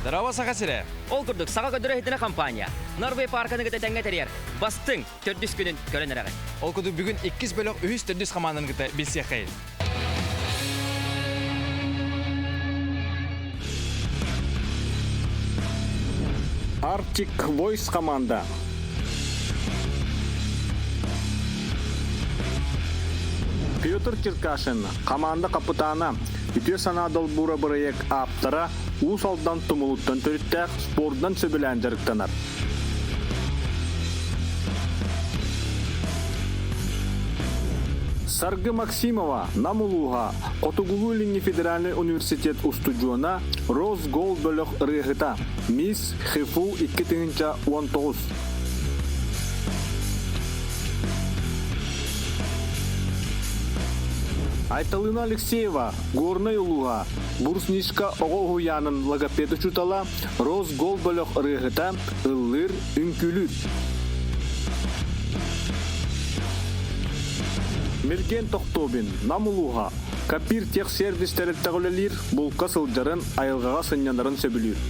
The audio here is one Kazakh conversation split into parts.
Здорово, Сахасире. Ол күрдік саға көдірі хетіне компания. Норвей парканы гыта тәңге тәрер. Бастың төрдіс күнін көрініріғі. Ол күді бүгін 2 бөлік 3 түрдіс қаманын гыта білсе қайын. Arctic Voice команда. Петр Черкашин, команда капитана, үтө санадол бура бұрайек аптара, усалдан тумулуттан төріттәк спордан сөбілән жарықтанар. Саргы Максимова, Намулуга, Котугулини федеральный университет устудиона, Росгол бөлік рыгыта, Мисс Хифу 2019. Айталына Алексеева, Горная Луга, Бурснишка Огогуянын логопеды чутала, Росгол бөлік рыгыта, ыллыр үнкүлүр. Мерген Тохтобин, Намулуга, Капир тех сервистері тәғілелер бұл қасылдарын айылғаға сынянарын сөбілер.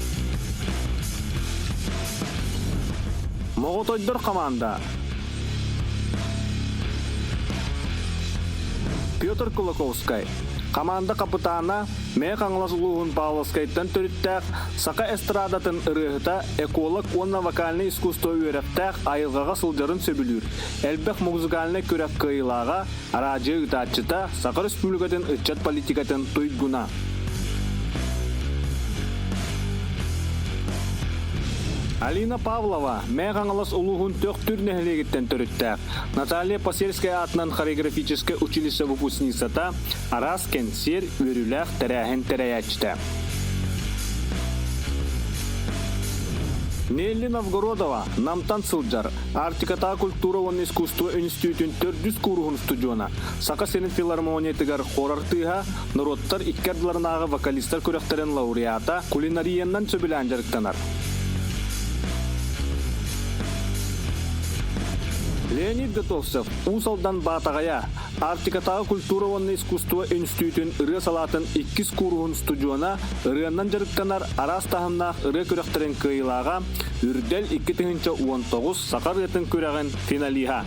Моғотойдыр команда. Петр Кулаковскай, команда капитана, Мех аңласылуғын Павловскайттан төріттәк, Сақа эстрадатын ұрығыта эколог онна вокальный искусство үйеріптәк айылғаға сылдарын сөбілер. Әлбәқ музыкальный көрек қиылаға, радио ұтатчыта Сақа республикатын ұтчат политикатын тұйдгуна. Алина Павлова, Мех аңлас ұлығын төк түрнәхілегіттен төріттәк. Наталья Посельская атынан хореографическое училище выпускницата Араскен сер өріләқ тәрәхін тәрәячті. Нелли Новгородова, Намтан Сылджар, Артиката культурован искусство институтын 400 курғын студиона. Сақа сенің филармониятығар хорартыға, народтар иккердларынағы вокалистар көректерін лауреата кулинарияннан сөбілән жарықтанар. Леонид Готовцев, Усалдан Батагая, Артикатағы культурован искусство институтын ұры салатын 2 курғын студиона ұрыяннан жарықтанар арас тағыннақ ұры көректерін кыйлаға үрдел 2019 сақар етін көреген финалиға.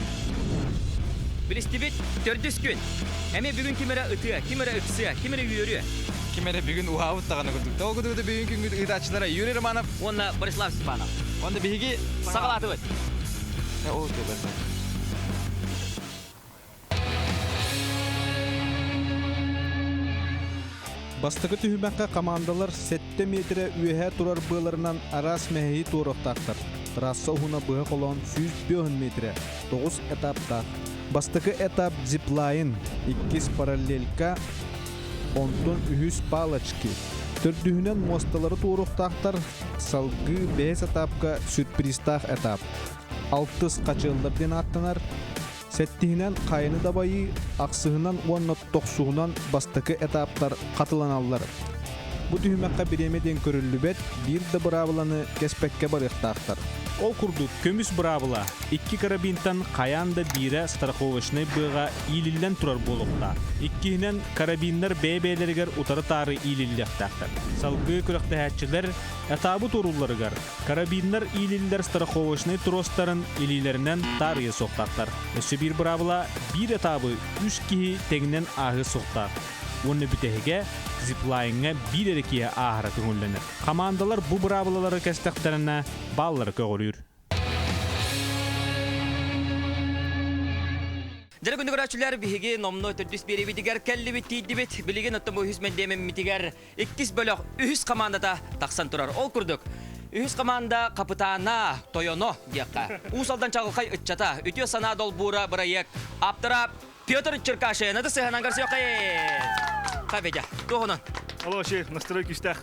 Білістібет төрдіс күн. Әме бүгін кемері ұтыға, кемері ұтсыға, кемері үйері. Кемері бүгін уағыт тағаны күрдік. Ол күді бүгін күн ұйтачылара Юрий Романов. Онна Борислав Степанов. Онда бігі Сағалаты өт. Ол көбірді. Бастығы түйімәққа командалар 7 метрі үйәе тұрар бұғыларынан арас мәхейі туырықтақтыр. Трасса ұғына бұғы қолуын 100 метрі, 9 этаптақ. Бастығы этап зиплайн, 2 параллелька, 10 палочки. Төрдігінен мосталары туырықтақтар, салғы 5 этапқа сюрпристақ этап. 6 қачылдарден аттанар, Сәттігінен қайыны дабайы, ақсығынан онна тоқсуғынан бастықы этаптар қатыланалар. Бұ түйімәққа біремеден көрілі бәт, бір да бұрабыланы кәспәкке барықтақтар. Ол күрдік көміс бұрабыла, 2 карабинтан қаянда бірі страховышны бұға илілден тұрар болуқта. 2-нен карабинлер бәйбәйлергер ұтары тары илілдектақтар. Салғы күріқті әтчілер әтабы тұруларығар. Карабинлер илілдер страховышны тұростарын илілерінен тарығы соқтақтар. Өсі бір бұрабыла, бір әтабы 3 кихи тәңінен ағы соқтар. Оны бүтәхіге зиплайынға бір әрекеге ағыра көңілленір. Командалар бұ бұрабылалары кәстіқтеріне баллары көғылыр. Дәрі күнді көрәтшілер бігі номны түрдіс бері бітігер кәлі біттейді біт. Білеген ұттым ұйыз мәндемін мітігер 2 бөлік үйіз командада тақсан тұрар. Ол күрдік. Үйіз команда капитана Тойоно деққа. Усалдан чағылқай үтчата. Үтіо сана дол бұра бұрайек. Аптыра Петр Черкашин. Нады сыйғанан көрсі өқай. Қабеде. Тоғынан. Алло, шейх, настройки үстәқ.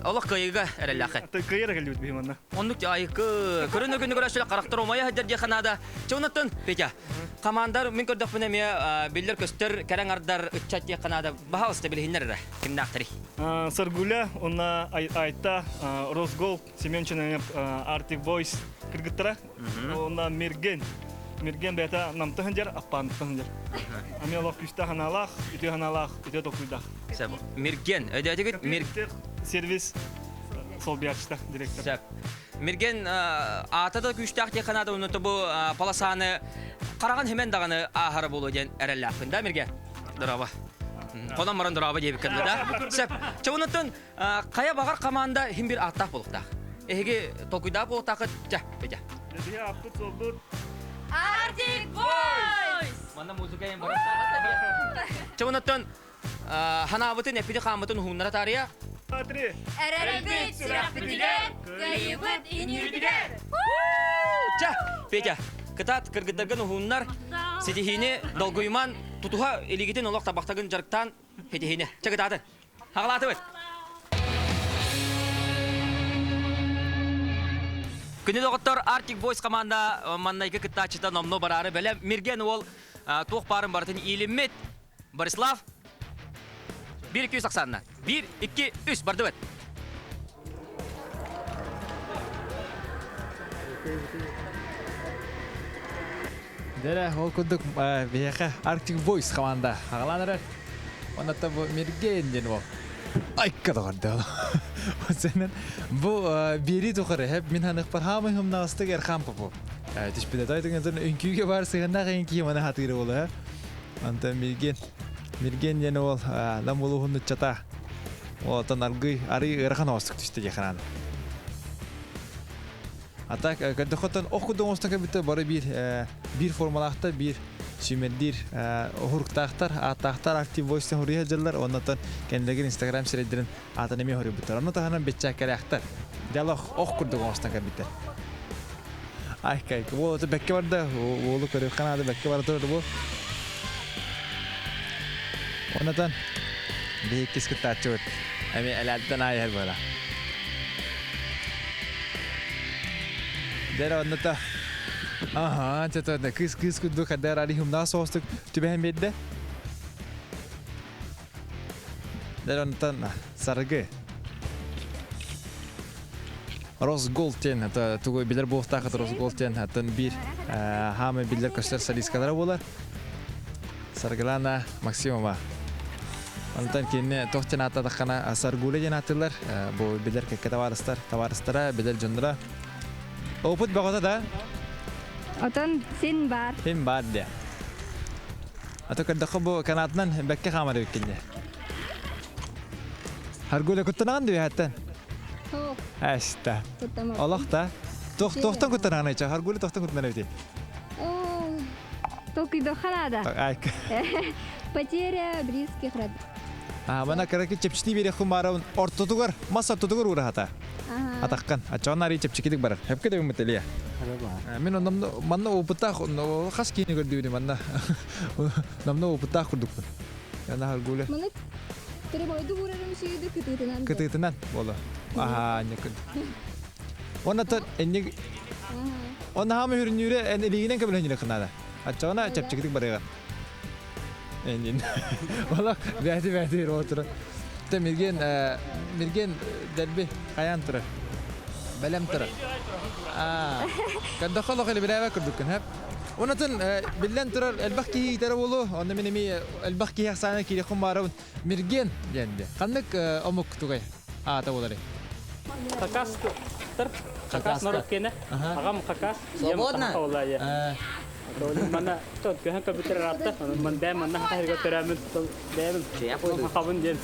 Олық қайыға әрәләқі. Қайыра кәлі өт бейім анна. Онлық айықы. Көріні күні көрәшілі қарақтыр омайы әдер деканада. Чоғынаттын, Петя. Командар мен көрдік бұны ме белдер көстер кәрәң ардар үтчат деканада. Бағалысты білігінер әрі. Кімді ақтыры? Саргуля, онна айтта Росгол, Семенчина Arctic Voice кіргіттіра. Онна Мерген. Мерген бәйті намтығын жер, аппан тұғын жер. Ами олақ күшті ханалақ, үті тоқуйдақ. Мерген. Өйдәтігіт Сервис сол биячта директор. Сәп. Мерген атада күштәк те Канада уныты бу полосаны караган hemen даганы ахары болу ден әрәлләппен да Мерген. Драба. Конан маран драба дип кирде да. Сәп. Чонутун кая багар команда хим бир аттак булыкта. Эге токуйда бултакы жа. Беja. Дия апты солдут. Arctic Boys! Мана музыка ем бар. Чонутун ханабытын эпиди хамытын хуннара тария. Атри. Әрәлбет сүрәк бітігер, кайыбыт инюрдігер! Ча, Петя, кытат кыргыдыргын ухуннар сетихини долгуйман тутуха элигитин олок табактагын жарыктан петихини. Ча кытаты. Хагалаты бет. Күнү доктор Arctic Boys команда маннайкы кытачыта номно барары беле Мерген ол туох барын бартын илиммет Борислав 1-290. 1-2-3 барды бет. Дәрә, ол күндік бияқа Arctic Boys команда. Ағаланырар. Онатта бұл Мерген ден ол. Айққа доғарды ол. Сенен бұл бері тұқыры. Хәп мен ханық бар хамы хымнағысты кәр қампы бұл. Түшпеді дайдың әзірін үнкүйге бар сығында қайын кейім ана хатыры олы. Онта Мерген ден ол нам болу хүнді чата. Олтан арғы ырған оғыстық түсті декананы. Атак кәдіқоттан оқудың оғыстың кәбітті бары бір формалақта, бір сүймердер ұғырықтақтар, аттақтар, Arctic Boys'тен ғұрия жырлар, оннатан кәнділігін Instagram сірейдерін атын әме ғұрия бұттар. Оннатан ғанан бетчәк кәрі ақтар. Диалог оқудың оғыстың кәбітті. Ай, кәйкі, ол өті бәкке барды, олы көріп қанады бәкке барды тұрды бұл. Оннатан бейік кескітті атшы өт. Әме әләдден айыр бұла. Дәрі онната. Аха, чатырды. Кыз күдді қадар арі хымна соғыстық түбәхен бедді. Дәрі оннаттан сарығы. Росголтен, тугой билер болықтақыт Росголтен, атын бір хамы билер көстер солисткалары болар. Сарғылана Максимова. Онтан кейіне тоқтен атадыққана Саргулы ден атылар. Бұл билер кәкке таварыстара, билер жындыра. Опыт бағыта да? Отон сен бар. Сен бар де. Ато кірдіқі бұл канатынан бәкке қамары өккенде. Харгулы күттінаған дөй әттен? Тоқ. Әшті. Тоқтамақ. Олақ та? Тоқтан күттінаған айча. Харгулы тоқтан күттінған өйте. Тоқиды қанада. Айк. Потеря близких родных. Мана кірікі чепчіні бере құмарауын ортотуғар, мас ортотуғар ұра хата. Атаққан. Ачағын арий чепчікедік барар. Хепке дөй үмітелі. Мен манна опытақ, қас кейіне көрдейді манна. Намна опытақ күрдікпін. Яна Харгулы. Маны тіребойды бұрарым шүйді күтітінен. Күтітінен болы. Не күрді. Оннаттан әнне... Онна хамы хүрінюрі ән әлігінен көбілінюрі қынады. Ачағына чепчікедік барыға. Әнен. Олақ бәді отыры. Мерген дәрбі қаян тұры. Бәлем тұры. Кәддіқалық әлі біләвә күрдіккін, әп. Онатын білден тұрар әлбақ кейі етері болу. Онда мен әме әлбақ кейі ақсаны кейі құм барауын. Мерген дәнді. Қандық омық тұғай ата болары? Хакас тұр. Хакас народ кені. Ағам хакас. Свободна? Mana tot kehan komputer rata, man dem man nah harga teramen dem. Siapa kawin jen.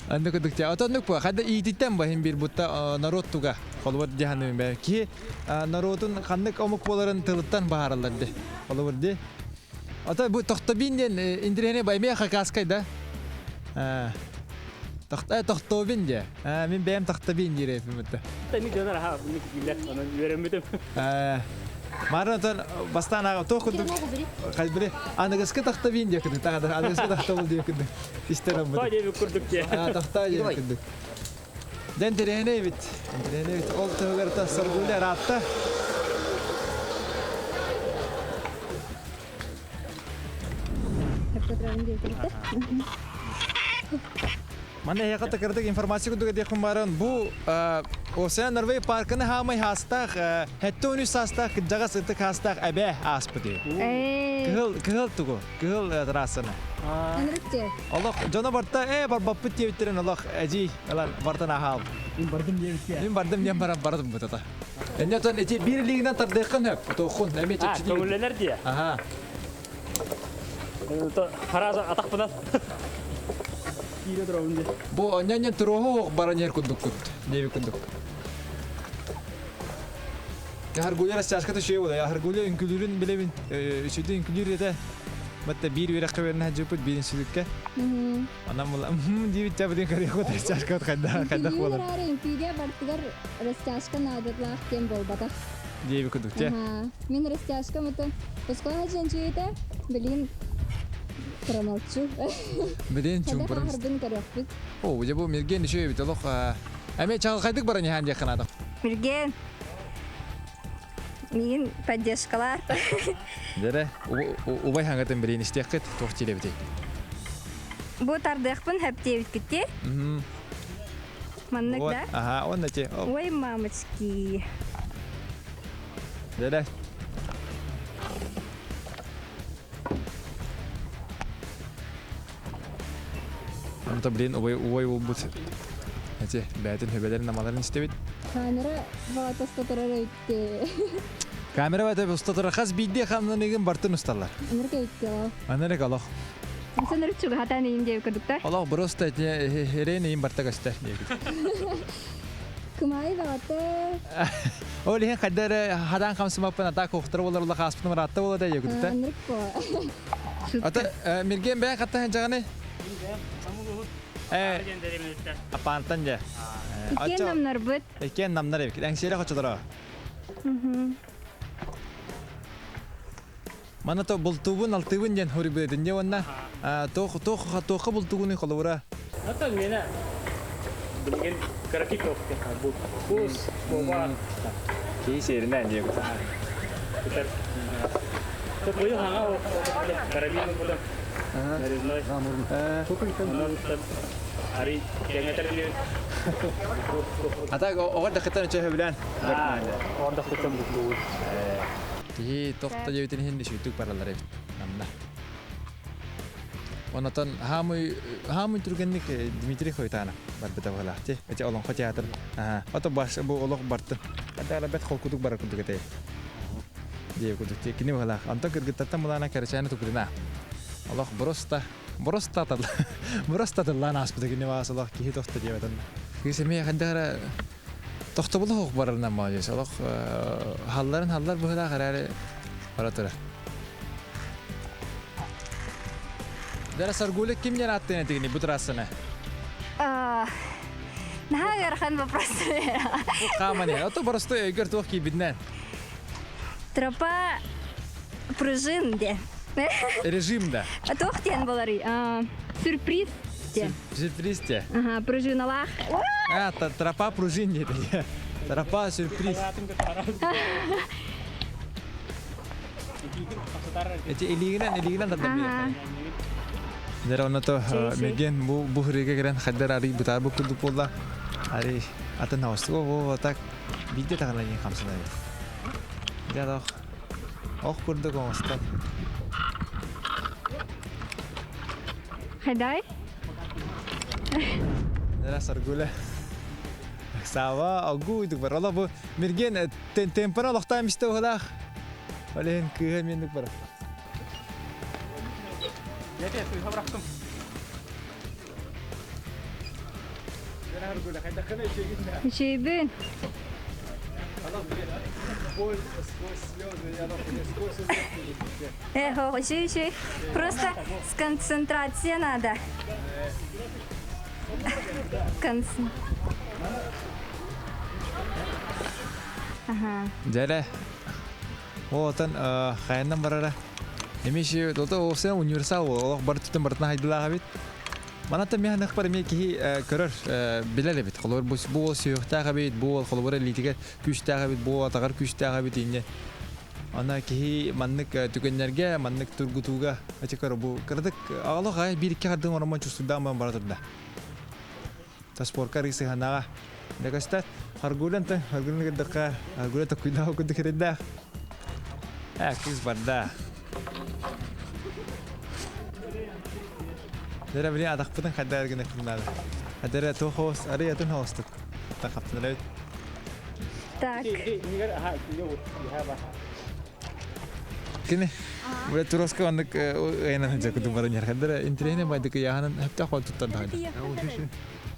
Anda keduk cak. Atau nuk apa? Kada ititem bahim bir buta narod tuga. Kalau buat jahan ni, ki narodun kandak omuk polaran telutan baharlar deh. Kalau buat deh. Atau bu tohtabin jen indirene bahim ya kakas kaya dah. Tohtabin je. Min bahim tohtabin je refi muta. Tani jangan lah, ini gila. Mana jualan betul. Марнатан бастана то кудук кайбире анагыска такта вин декди тагда анагыска такта бул декди истерам бу Тадеби курдук те. такта декди ден терене бит ол төгөртө саргуле ратта Мана яқта кірдік информация күдігі дейқін барын. Бұл Ocean Norway паркыны хамай хастақ, хәтті өні састақ, жаға сытық хастақ әбә аспыды. Кығыл тұғы, кығыл трасыны. Анрыкте. Allah жана барта, бар баппыт тевіттерін Allah әжей бартын ағал. Мен бардым, дем бардым бұтата. Әне тұн әте бір лигінен тардықын өп, тоқын, әме чепші дейін. Көңілелер дия. Аха. Хараза атақ бұдан. Кире тұрауын де. Бұл әнен тұруғы оқ баран ер күндік күт, неви күндік. Hargulya rastlaşkada şey oldu ya hargulya ünkülürün bile bin şöyle ünkülür ete hatta bir yere kaverine hacıpıt birin sülükke anam valla diye bir tabi diye kariyo rastlaşkada kadda Var arayın pide bartıgar rastlaşka nadirlah kem bolbata. diye bir kuduk ya. Min rastlaşka mıtı. Poskoha jençiyete bilin kranalçu. Beden çum Kada param. harbin karıyor bit. O bu bu mirgen şey bir talok. Ama çal kaydık baran ya hangi kanada. Mirgen. Min поддержкалар. Dere ubay hangaten birin istiyakit tohçile bitey. Bu tardakpın hep tevit gitti. Mannak da. Aha on ne Ой, мамочки. Dere. Ama tabi birin ubay bu. Nece beytin höbelerin namalarını istebit. Kamera bağıtasta tarara gitti. Kamera var tabi usta tarafaz bildiği kamdan egin bartın ustallar. Amerika gitti o. Anne Allah. Sen rüçük hata neyim diye kadukta. Allah burası da hereye neyim barta göster diye. Kımay bağıtı. O lihen kadar hadan kamsım apın ata koktura olar ola kaspın maratta ola da yok da. Amerika. Ata mirgen ben katta hacağını. Apantanca. İki namlar bıt. İki namlar evk. En şeyle kaçadıra. Mana to bultuğun altıvın jen hori bedin je wanna. Toh bultuğunu kolura. Hatta mena bilgin karakit yok ya bu. Bus boba. Ki serinden je kusa. Kita. Tuh boyo hanga o karabin bodan. Dari noi. Hari yang ngeter Ata o da katan çe bilen. orada kutum bu. Ki tohta je tin hindi şutuk paralar ev. Namna. Onatan hamu turgennik Dimitri khoytana. Barbeta wala. Ti ece olon khoyatır. Aha. Ata baş bu olok bartın. Ada alabet khokuduk barak kuduk ete. Diye kuduk ti kini wala. Anta kirgitata mulana kerçane tukrina. Allah Brosta lan aspıda kini was Allah ki tohta diye vatan. Kisemi kadar tohta bulu hok bararına mağaz. Allah hallar bu kadar kararı paratura. Dara sargulek kim yarattı ne tigni bu trasına? Nah, garkan вопрос. Kaman ya. Oto brosto ögür toh ki bidnen. Тропа пружин де. Rejimde. Тохтен болары. Сюрприз де. Sürpriz de. Ага, пружиналах. Ha trapa prujin dedi ya. Trapa sürpriz. Ece eliğinden tadım ya. Dara ona to megen bu hırıga giren haddar ari butar bu kudu polla. Ari atan haustu o tak video takana yin kamsana ya. Ya da kurdu konustan. Хайдай. Dara sargule. Sava agu itu bar. Allah bu mirgen tempera lokta miste olah. Olen kıhem yendik bar. Ya dia tu berakum. Şeybin. Şey. Просто концентрация надо. Ага. Dara. O tan khayandan barara. Emişi toto o sen universal o bartıtın bartına haydılar habit. Mana tam ya nakbar mi ki karar bilal bit. Kolor bu siyahta habit bu kolor elitiga küçta habit bu atagar küçta habit inne. Ana ki manlık tükenlerge manlık turgutuga açıkar bu kırdık. Allah hay bir iki kadın orman çusudan ben baratırda. таспорка рысы ханага. Дагастат харгулан гырдыка, харгулан та куйда окуды керенда. Кыз барда. Дера били адакпытын хаддар гына кымнады. Хаддара тохос, ариятын хостук. Та каптылайт. Так. Кини. Бule туроска аннык айнан жакуду барыняр. Хаддара интерене байдык яханын хапта хол туттан дагы.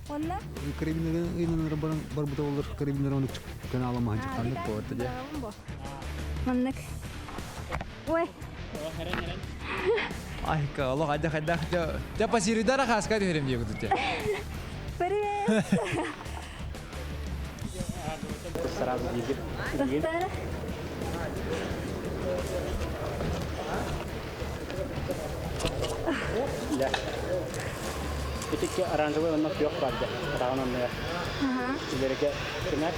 Онна? Карабинлер барбыта болар, карабинлер оны канала маханчы канды порта же. Маннык. Ой. Ай, кало хадда. Та пасиридара хаска дерем же кудут. Привет. Сразу едет. Доктор. Да. Эти оранжевые он пьет, правда. Рауна мне. Ага. Берега. Кенар.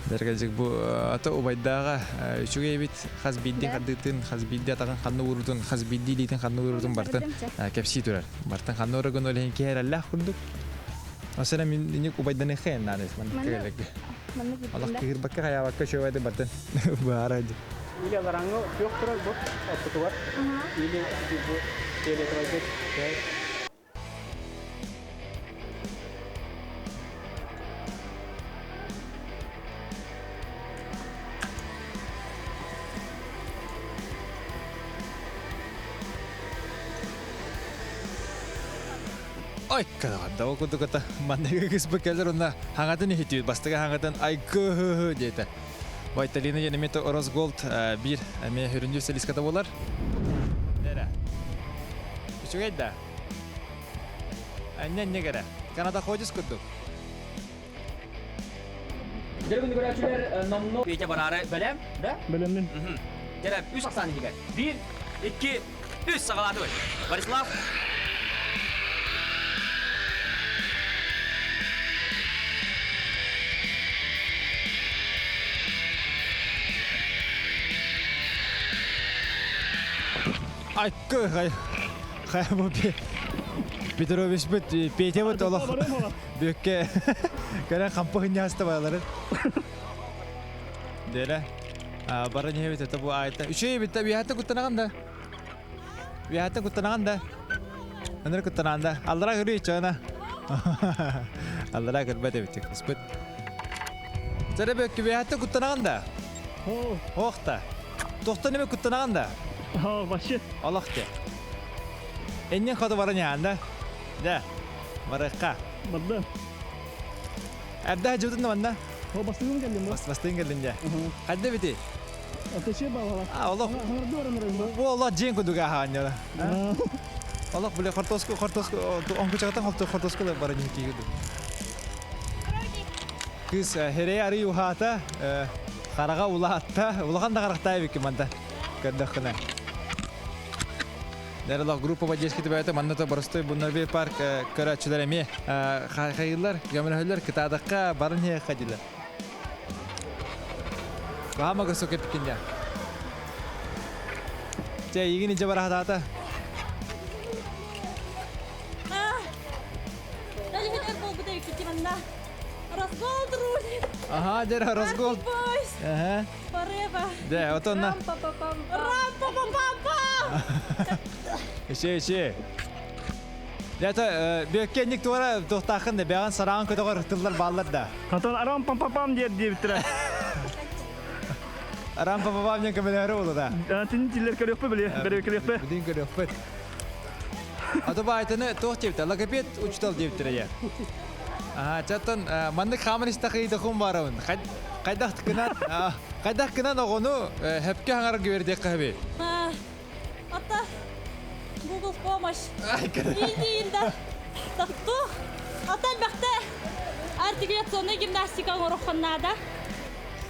Дәргәҗек бу ата убайдага үчүгә бит хаз бидди хаддытын хаз бидди атаган ханны урудун хаз бидди дейтин ханны урудун бартын кепси турар бартын ханны урагын олен кералла курдук асана мин ник убайданы хэн нанес ман келек Маннык. аллах кир бакка хая бакка шойды бартын барад Или оранго пьет, вот, оттуда. Или или тройдет. ой кадаганда окуду ката мандага киспекелер онна хангатын хитү бастыга хангатын ай кө дейта Вайталина Янемето Росголд бир ме хөрүндү селиската болар. Нера. Үчүгәйдә. Аннан негәре. Канада ходис кудук. Дөрбүн көрәчүләр номно пече барары беләм, да? Белемдин. Гәрәп 3 саны дигән. 1 2 3 сагалады. Борислав Ай кө хай бу Петрович бит пете бит олох. Бөккә. Кара кампания хаста балары. Дера. Бара не бит это бу айта. Үче бит бията куттанаганда. Бията куттанаганда. Аныр куттанаганда. Аллара гөрү чана. Аллара гөрбәдә бит кыспыт. Зәре бөккә бията куттанаганда. Охта. Тохта неме куттанаганда. Вообще. Аллахте. Эннен ходы бара нянда. Да. Баракка. Бадда. Адда жутун ванда. Бастын келдим. Бастын келдин да. Кадда бити? Атеше бала. Аллах. Бу Аллах жен кудуга ханя. Аллах биле картоску онку чагатан картоску бара ники куду. Кыз хере ари юхата карага улатта, улаганда карактай бики манда. Каддахна. Дәрелах группа поддержки дебәте манната барыстой Буннарбей парк көрәчүләреме хайырлар, гөмрәһүләр китадакка барыне хадилар. Гамага сокет киня. Те йигини жабарахата. Дали хәтер бул бу дәйек китмәндә. Разгол друзі. Ага, дәр разгол. Ага. Forever. Да, отонна. Рампа-па-пам-па. Ше. Дәтә бөккәнник туара тохтахын да бәгән сараган көтөгөр тыллар баллар да. Катан арам пам пам пам дип битре. Арам папа мне камеры улы да. Тин тиллер көрөк пе биле, берек көрөк пе. Будин көрөк пе. Ата байтыны тох тепте, логопед учтал дептире я. Чаттан мандык хамыриста кыйды хум барабын. Кайдак кына ногону хепке хаңар гөрдек кабы. Ата Google помощь. Иди инде. Такту. Ата бакта. Артикуляционный гимнастика уруханнада.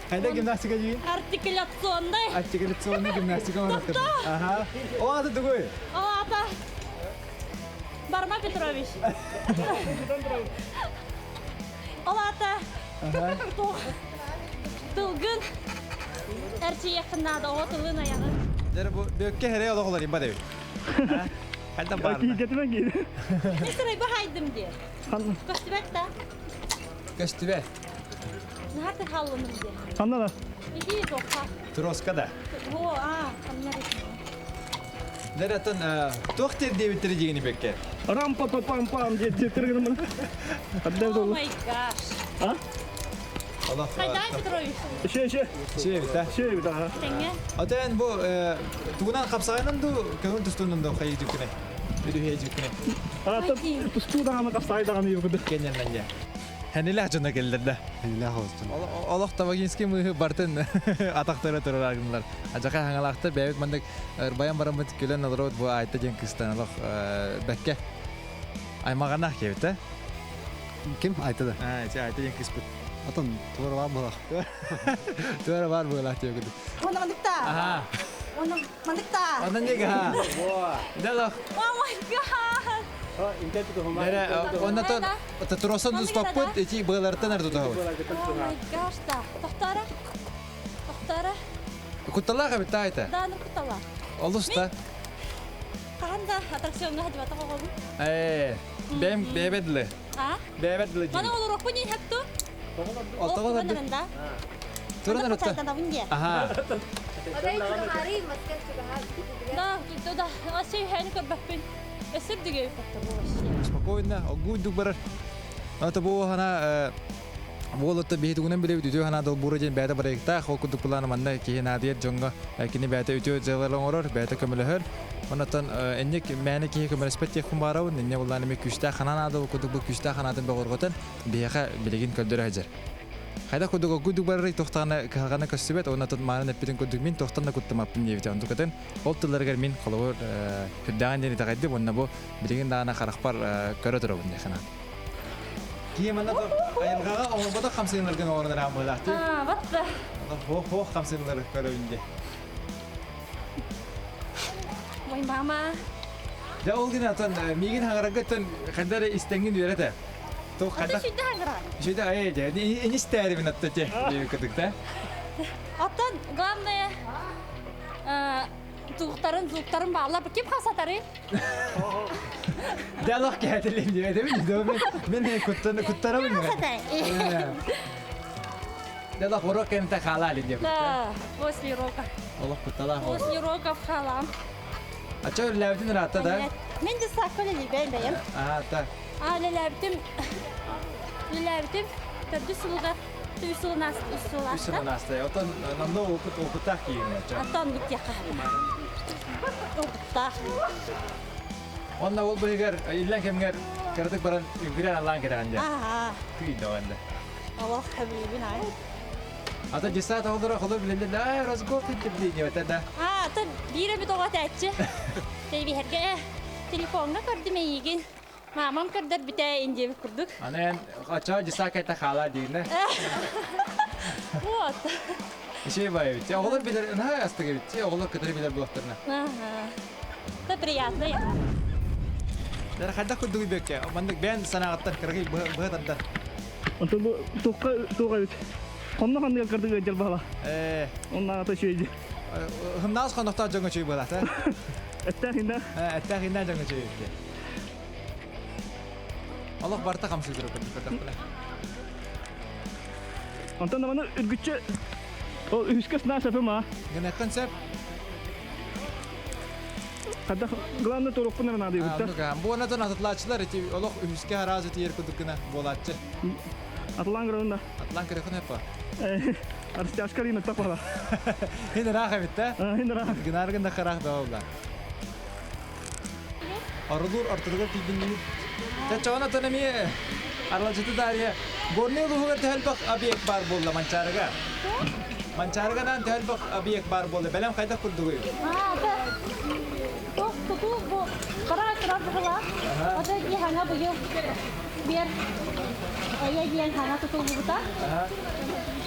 Кайда гимнастика жи? Артикуляционный гимнастика уруханнада. Ага. О ата дугой. Ата. Барма Петрович. Олата. Ага. Тылгын. Әрче якыннада отылын аяғы. Дәр бу бөккә хәре алыгылар имба дәбит. Kayda barna. Getiren giydi. Ne sırayı bu haydım diye. Köstübek de. Köstübe. Ne hatta kallınım diye. Kanlar. İyi dokta. Troska da. Bu kanlar etmiyor. Deratan doktor diye bitireceğini bekke. Ram pa pa pam pam diye getirgen bana. Hadi Oh dolu. my gosh. Ha? Allah. Haydan bitireyim. Şey Şey bita. bir daha. Tenge. Atan bu tuğunan kapsağının da köyün tüstünün de kayı cüküne. Bir üye cüküne. Hatta tustu da ama kapsaydı da yok da. Kendinden ya. Hani lahcına geldirdi. Hille olsun. Allah tabaginski mıhı bartın ataklara turur argınlar. Acaka hangalakta bebek mandık bayan baramı tükülen alır bu ayette cenkistan Allah bekke. Ay magana kevite. Kim aytadı? Ha, ayette cenkis bu. Atan tuğra var mı? Tuğra var bu lah diyor. Ona mandıkta. Aha. Ona mandıkta. Ondan juga ha. Dah Oh my god. Nere ondan ton tetrosan dus paput içi bağlartan ardı da. Oh my gosh da. Doktora. Doktora. Kutalla ka bitta ayta. Danır kutala. Olusta. Kanda atraksiyonuna hadi batak oğlum. Bem bebedli. Ha? Bebedli. Mana olur ok bunyi haktu. Otağa da. Nanda. Turun arıtta. Tanda bunyi. Aha. Да, да, асей хань кабапин. Эсэр дэгэ фактор вообще. Спокойно, гудук барар. Ата бу хана болотта бехтугунан биле бүтү хана дол бурожен бәдә барыкта хокудук планы манда ки надиет жонго кини бәдә үтү зелалоңорор бәдә көмөлөр. Онотон энник мәне ки көмөлспет тек кумбарау нне булланы ме күштә хана нада кудук бу күштә ханатын бөгөргөтөн бияха билеген көлдөр хәҗер. Хайда кудук гудук барыр тохтаны калганы көсүбет онотон маны неппитин кудук мин тохтанда куттамаппын дебит андукатын ол тылларга мин колор хүддаган дени тагайды онна бу билеген дагана каракпар көрө турабын дехана. Киеманна айылгага оңбода 50 ларга орнына рамылакты. Батта. Хо 50 лар көрөйүндө. Мой мама. Да ол гына тон миген хаңарагатын кандары истеңин берете. То када. Ата шүйдө хангара. Шүйдө айже инистери минатта те дебикдикта. Аттан главное зуктарын bağlап кеп хасатары. Диалог кәтелем дебедем инде мен куттарамын. Диалог урок кемте халал деп. Да, после урока. Allah куттала. После уроков халам. Ача левдин рата да. Мен де саккале бейбейм. Та. Лелевтим. Тәдү сулга. Түйсулнас, Үсүн үсуласта. настай. Отон намно окутак кийин ача. Аттан бит яка. Окта. Онда ол бегер иллен кемгер кырдык баран үгүрән алан керәндә. Күйдө онда. Allah habibin ay. Ата жесат олдора холор билде да разгот дип дине да. Та бире бит ога тәче. Тәби һәргә телефонга кырдым иген. Мамам кырдыр битә инде курдук. Анан ача жесат кайта хала дине. Вот. Şey var evet. Ya olur bilir. Ne hasta gibi. Ya olur kadar bilir bu aktarına. Та приятно. Der kadar kudu bir ya. Mandık ben sana atlar kırgı bu atlar. Anta bu toka bit. Konna kandı kırdı gecel bala. Ondan ata şeydi. Hımnaz konukta jonga çöy bu atlar. Etter hinda. Etter hinda jonga çöy. Allah barta kamsız durur kadar. Anta da bana ürgütçe o üskes nasıl yapma? Gene konsept. Hatta glanda toruk pınar nadı bitti. Bu ana da atlaçlar eti Allah üske harazeti yer kudukuna bolatçı. Atlan granda. Atlan kere kone pa. Arıst askeri ne tapala. Hindi raha bitti. Hindi raha. Gınargın da karak da oldu. Arıdur artırılır tidin. Çağına tanımıyor. Arlacıtı dariye. Borneo luhugar tehel bak abi ek bar bolla mançarga. Mançargadan tehel bak abi ek bar bolla. Belam kayda kurdu guyu. Tutu bu karar bula. O da bir hanga bu yıl. Bir ayya bir hanga tutu bu da.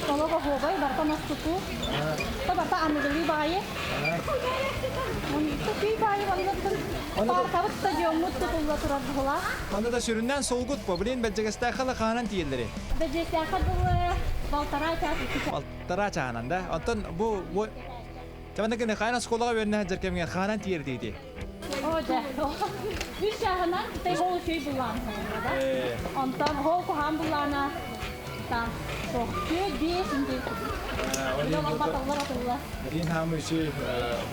Kalau kau hobi, berta mas tutu. Ta berta anu dulu bayi. Untuk bayi wanita par kavat ta jomut tutu bu turat bula. Onda da süründen solgut bu. Bilin becegeste kala kahanan tiyelleri. Becegeste kala baltara çağ. Baltara çağınan da. Ondan bu Taman da kene kahanan skolaga verine hacer kemiyen kahanan tiyerdiydi. Öde. Üç şahına de hol şey bulan. Ondan hol kuhan bulana. Tam. Sokçu bir şimdi. Yola bakallar atıllar. Din hamı şey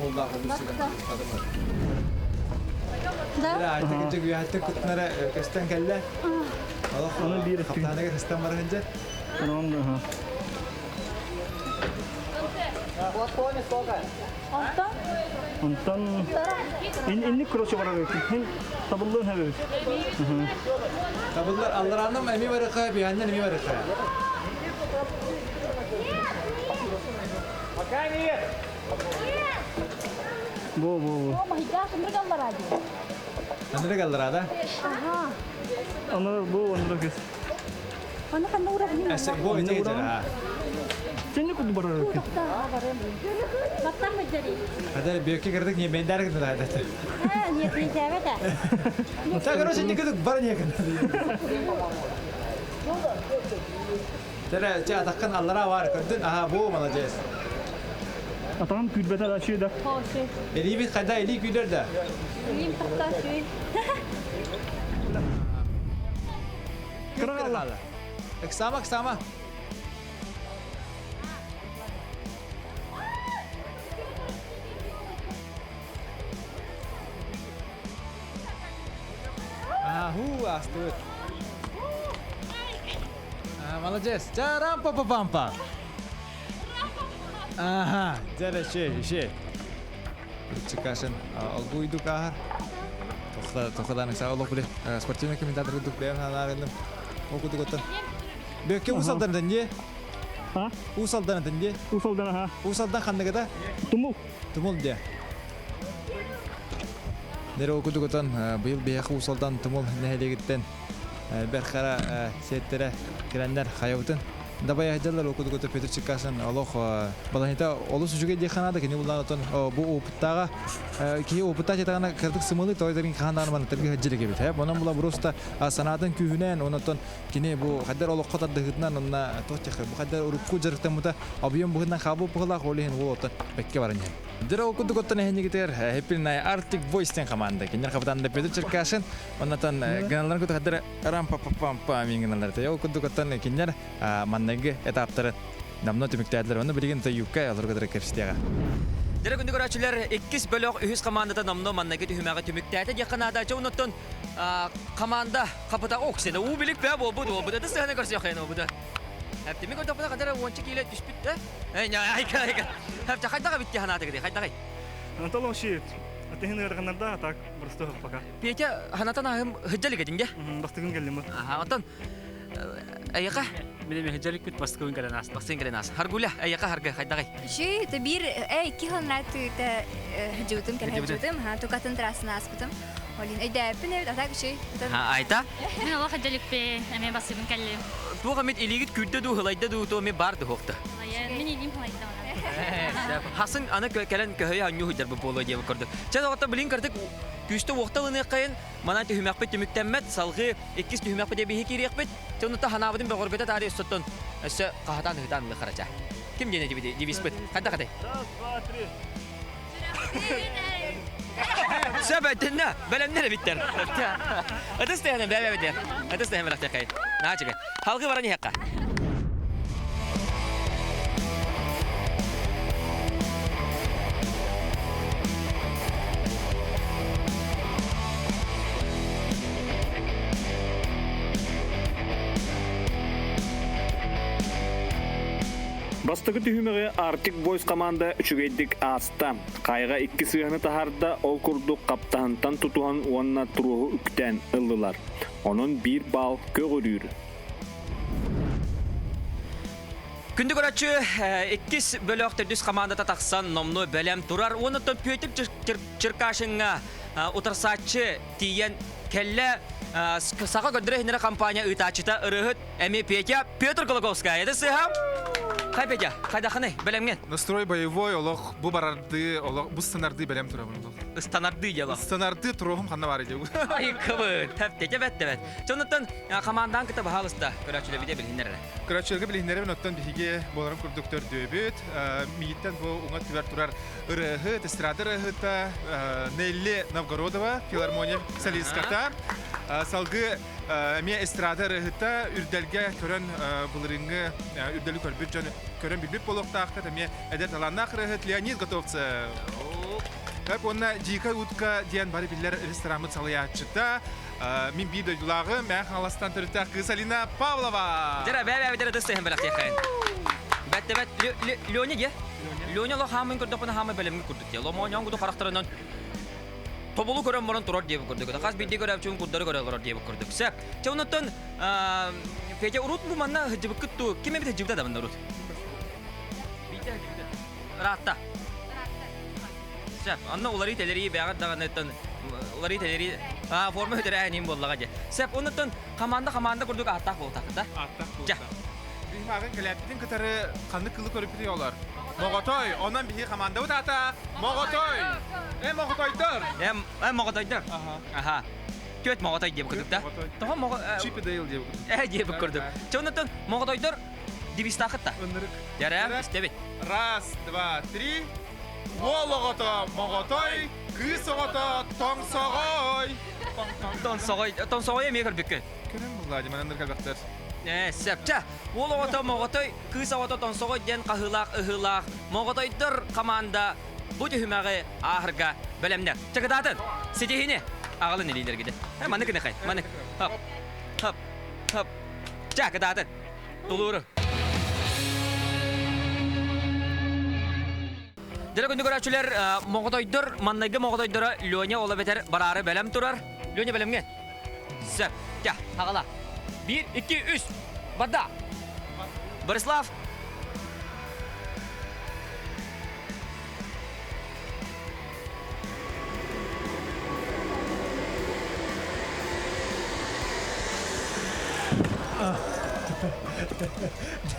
holda olmuşsun. Da. Artık gece güyahatta kutlara kaçtan kelle. Onu bir Kaptanı kaçtan var önce. Tamam da ha. Ondan Ondan inni cross var abi. Hin tabulun habe. Tabullar Allah'ın emi var kaya bir annen emi var kaya. Bu. ama hidayet sumbergambar aja. Anda kalır ada. Aha. Onu bu onu kes. Mana kan udah ini. Esek bu itu aja ha. Seni kudu bara. Batang menjadi. Ada büyük kerdik niye bender gitu ada. Niat cewek dah. Tak kalau sini gitu barnya kan. Tere cak takkan Allah'a var kırdın. Aha bu malacağız. Atam külbete de şey de. Oh sih. Eli bir kada eli güler de. Ini tak sih. Kırık Allah. Eksama. Astır. Молодец. Рампа-пампа. Aha, jere şey. Çıkarsın. Alguydu kahar. Tokadan sağ olup bile. Sportifnya kami tak duduk dia halarin. Okudu kotan. Beke usaldan denje. Ha? Usaldan denje. Usaldan ha. Usaldan kanne kada. Tumul dia. Nere okudu kotan. Bu yıl usaldan tumul nehele gitten. Berkara settere kirenler hayatın. Dabaya hajalar okudu kotan Peter çıkarsın. Allah balahita olus juga dia kanada kini bulan oton bu optaga ki opta cetana kırdık sımılı toyların kandan mana tabi hajjile gibi. Hep onun bula brosta sanatın kühünen onoton kini bu kadar oluk kota dehitnan onna toçak bu kadar urukku jarıkta muda abiyum buhundan kabu pula olihin oton bekke varanya. Dira okudu kotan hanya gitar hepin nay Arctic Voice-ten kamanda. Kini kapatan da Peter çıkarsın. Onoton genellerin kutu kadar ram min genelerde. Ya okudu kotan kinyer mannagi etaptары namno tümüklerler onu bilgin tayukka alır kadar kerstiyaga. Dere gündü göraçüler 2 bölük ühüs komandada namno mannagi tühümäge tümükterde yakınada çoğunotton komanda kapıda oksene u bilik be bu da sahne karşı yakayın bu da. Hep demek o da kadar onçuk ile düşbit de. Ya ayka. Hep kayda bitti hanata gidi kayda. Antalo şey. Atehin erganlarda tak burası baka. Peki hanatan ahım hıccalı gedin de. Bastığın geldim. Aha ondan. Ayaka. Benim hıccalık bit bastığın gelenas. Bastığın gelenas. Hargula ayaka harga kayda kay. Şey de bir iki hanat da hıcudum kan hıcudum ha tokatın trasına aspıtım. Olin edepin evet atak şey. Ha ayta. أنا واخد جالك أنا بس بنكلم Bu kamit iligit kürdü du hılayda du to me bardı hokta. من يديم هاي Hasın ana kelen köheye hanyu hıcar bu polo diye bakardı. Çada vakta bilin kardık küste vaktalını kayın mana te hümek bit müktemmet salgı ikis te hümek bit bir hikiri yakbit. Çonu ta hanabıdın be gorbeta tari üstotton. Esse kahatan hıdan mı karaca. Kim gene dibi ispit. Hadi. Sebettin ne? Belemlere bitter. Atastehne bebe bitter. Atastehne bıraktı kayın. Ne açık? Halkı varan yakka. Бастығы түйімігі Arctic Voice команда үшігейдік аста. Қайға 2 сығыны тахарда ол күрдік қаптағынтан тұтуған онына тұруғы үктен ылдылар. Onun 1 бал көгірір. Күнді көрәтші 2 бөліқтер дүс командата тақсан номну бәлем тұрар. Онытын пөйтіп чыркашыңа ұтырсатшы тиен кәлі саға көндірі хінері компания ұйтачыта ұрығыт әме петя Петр Колоковская. Еді сыхам? Кай Петя, кайда ханы, белемген. Настрой боевой, олох бу барарды, олох бу сценарды белем турабын. Станарды дела. Сценарды турогум ханна бар иде. Ай, кыбы, тәптеке бәттебәт. Чоннотон командан кыта бахалыста, көрәчүле биде билһиннәр. Көрәчелге билһиннәре оттан биһиге боларым курдуктор дөбөт. Мииттен бу уңа түбәр турар ырыгы, эстрада ырыгыта, Нелли Новгородова, филармония солистката. Салгы Мен эстрада рыгыта үрдәлгә көрән булырыңы үрдәлү көрбүт җаны көрән билбеп болоктакта мен әдәр таланнак рыгыт Леонид Готовцы. Как онна дика утка диан бары билләр ресторанны салыячыта. Мин биде юлагы мен халастан төртә Кысалина Павлова. Дәре бәбә дәре дәстәһен беләк якын. Бәттәбәт Леонид я. Леонид ло хамын күрдә куна хамы белемгә күрдек. Ломонян гыды характарынан Тобулу көрәм баран турар дип күрдек. Хас бидде көрәп чүн күрдәре көрәләр дип күрдек. Сәп. Чөннәтен Петя урут бу манна җибек китту. Кеме бит җибдә да монда урут. Битә җибдә. Ратта. Сәп. Анна улары телери бәгат дагыннан улары телери форма хөдәрә ним буллага җә. Сәп. Оннан команда күрдек аттак булды да. Аттак булды. Бин багын кәләптин кытары канны кылы көрүп диялар. Моготой, онан бихи команда утата. Моготой. Моготойдыр. Моготойдыр. Аха. Көт Моготой дип күрдек да. Тохо Мого Чипи Дейл дип күрдек. Дип күрдек. Чөннәтен Моготойдыр дибистахытта. Ярам, истебит. Раз, два, три. Вологото, Моготой, кысогото, тоңсогой. Тоңсогой эме көрбеккө. Көрәм булды, менә калбактар. Сәпчә. Вологото, Моготой, кысогото, тоңсогой ден ыһылак. Моготойдыр команда бу төһмәгә ахырга белемнәр. Чыгыдатын. Сидеһине. Агылын илилер гиде. Маны кене хай. Маны. Хоп. Чыгыдатын. Тулуры. Дәре көндә көрәчүләр Моготойдыр, маннайга Моготойдыра Лёня ола бетер барары белем турар. Лёня белемгән. Сәп. Я, агыла. 1 2 3. Бада. Борислав.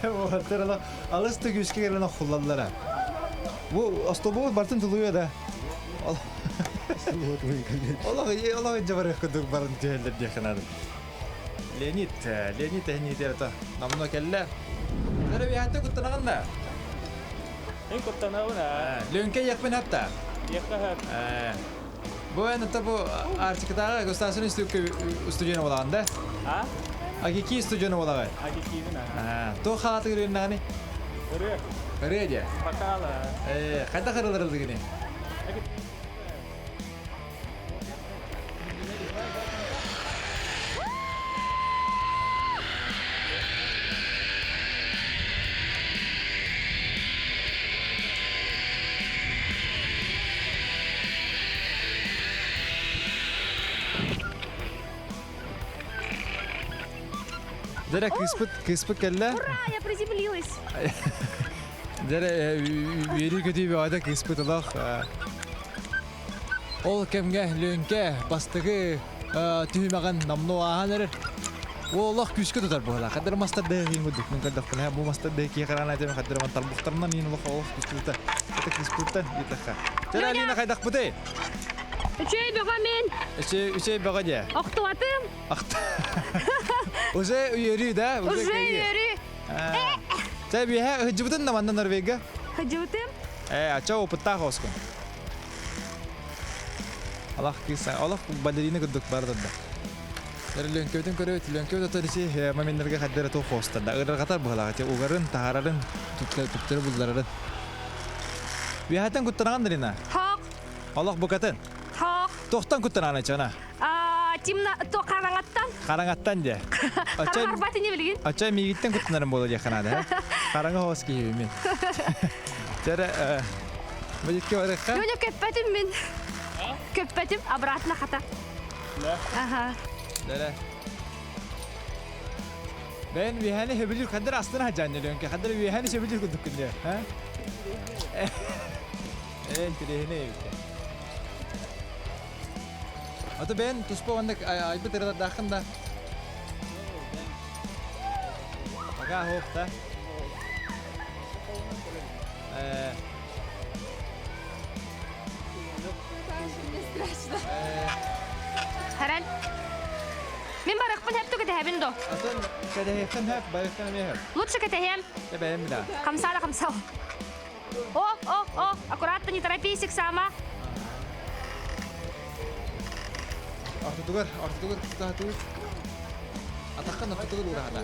Дәватлар алысты күшкә генә хуллалар. Бу автобус бартын тулуя да. Аллах җабар кыдык барын тәһәлләр диханады. Леонид это намно келле. Дәре бихәтә күттәнәгәндә. Коттанауна. Лөнкә якпен хәтта. Якка. Бу әнә бу артикдагы гостасын студияны булаганда. Агики студияны булагай. Агикивина. То хаты гөрәннәне. Реде. Макала. Кайда кырылыр дигәне. Дәре кыспыт келле. Ура, я приземлилась. Дәре вери көтүбе ада кыспыт алах. Ол кемгә лөнкә бастыгы түймәгән намно аһаныр. Олах күскә тотар була. Хәдер мастер дә гыйм дик. Мен кадак кына бу мастер дә ки карана дә хәдер ман талбухтарнан мин олах олах күскә. Это кыспыттан итәхә. Дәре лина кайдак буды. Үчей бөгәмен. Үчей бөгәдә. Актуатым. Уже йөри да? Уже йөри. Ты бия хҗибутын наманда Норвегия? Хҗибутым? Ача опытта хоскун. Аллах киса, Аллах балерина гыдык барды да. Лөнкөдөн көрөт, лөнкөдө тарихи моменттерге хәддәре то хоста да. Ырыр катар була, те угарын, тахарарын, туттыр булларын. Биятан куттарган дина. Хак. Аллах букатын. Хак. Тохтан куттарган ачана. Тимна то караңаттан. Караңаттан де. Караңарбаты не билген? Ача мигиттен куттанарын боло яканада. Караңга хоски мен. Тәре бәҗиккә варыкка. Лёня көппәтим мен. Көппәтим обратно хата. Ага. Дәре. Ben vihani hebilir kadar aslına hacanlı lönke. Kadar vihani hebilir kuduk kunde. Ha? Entirehine evde. Ata ben tuspa vandak ayıp terada dakında. Aga hop da. Харан. Мен барықпын хәп түгіде хәбін до. Атын кәдәһәкән һәп, байыктан меһәп. Лучше кәтәһем. Бәйем да. Камсала камсал. О, аккуратно, не торопись, Оксама. Артугар, тахтугар. Атаккан артугар урада.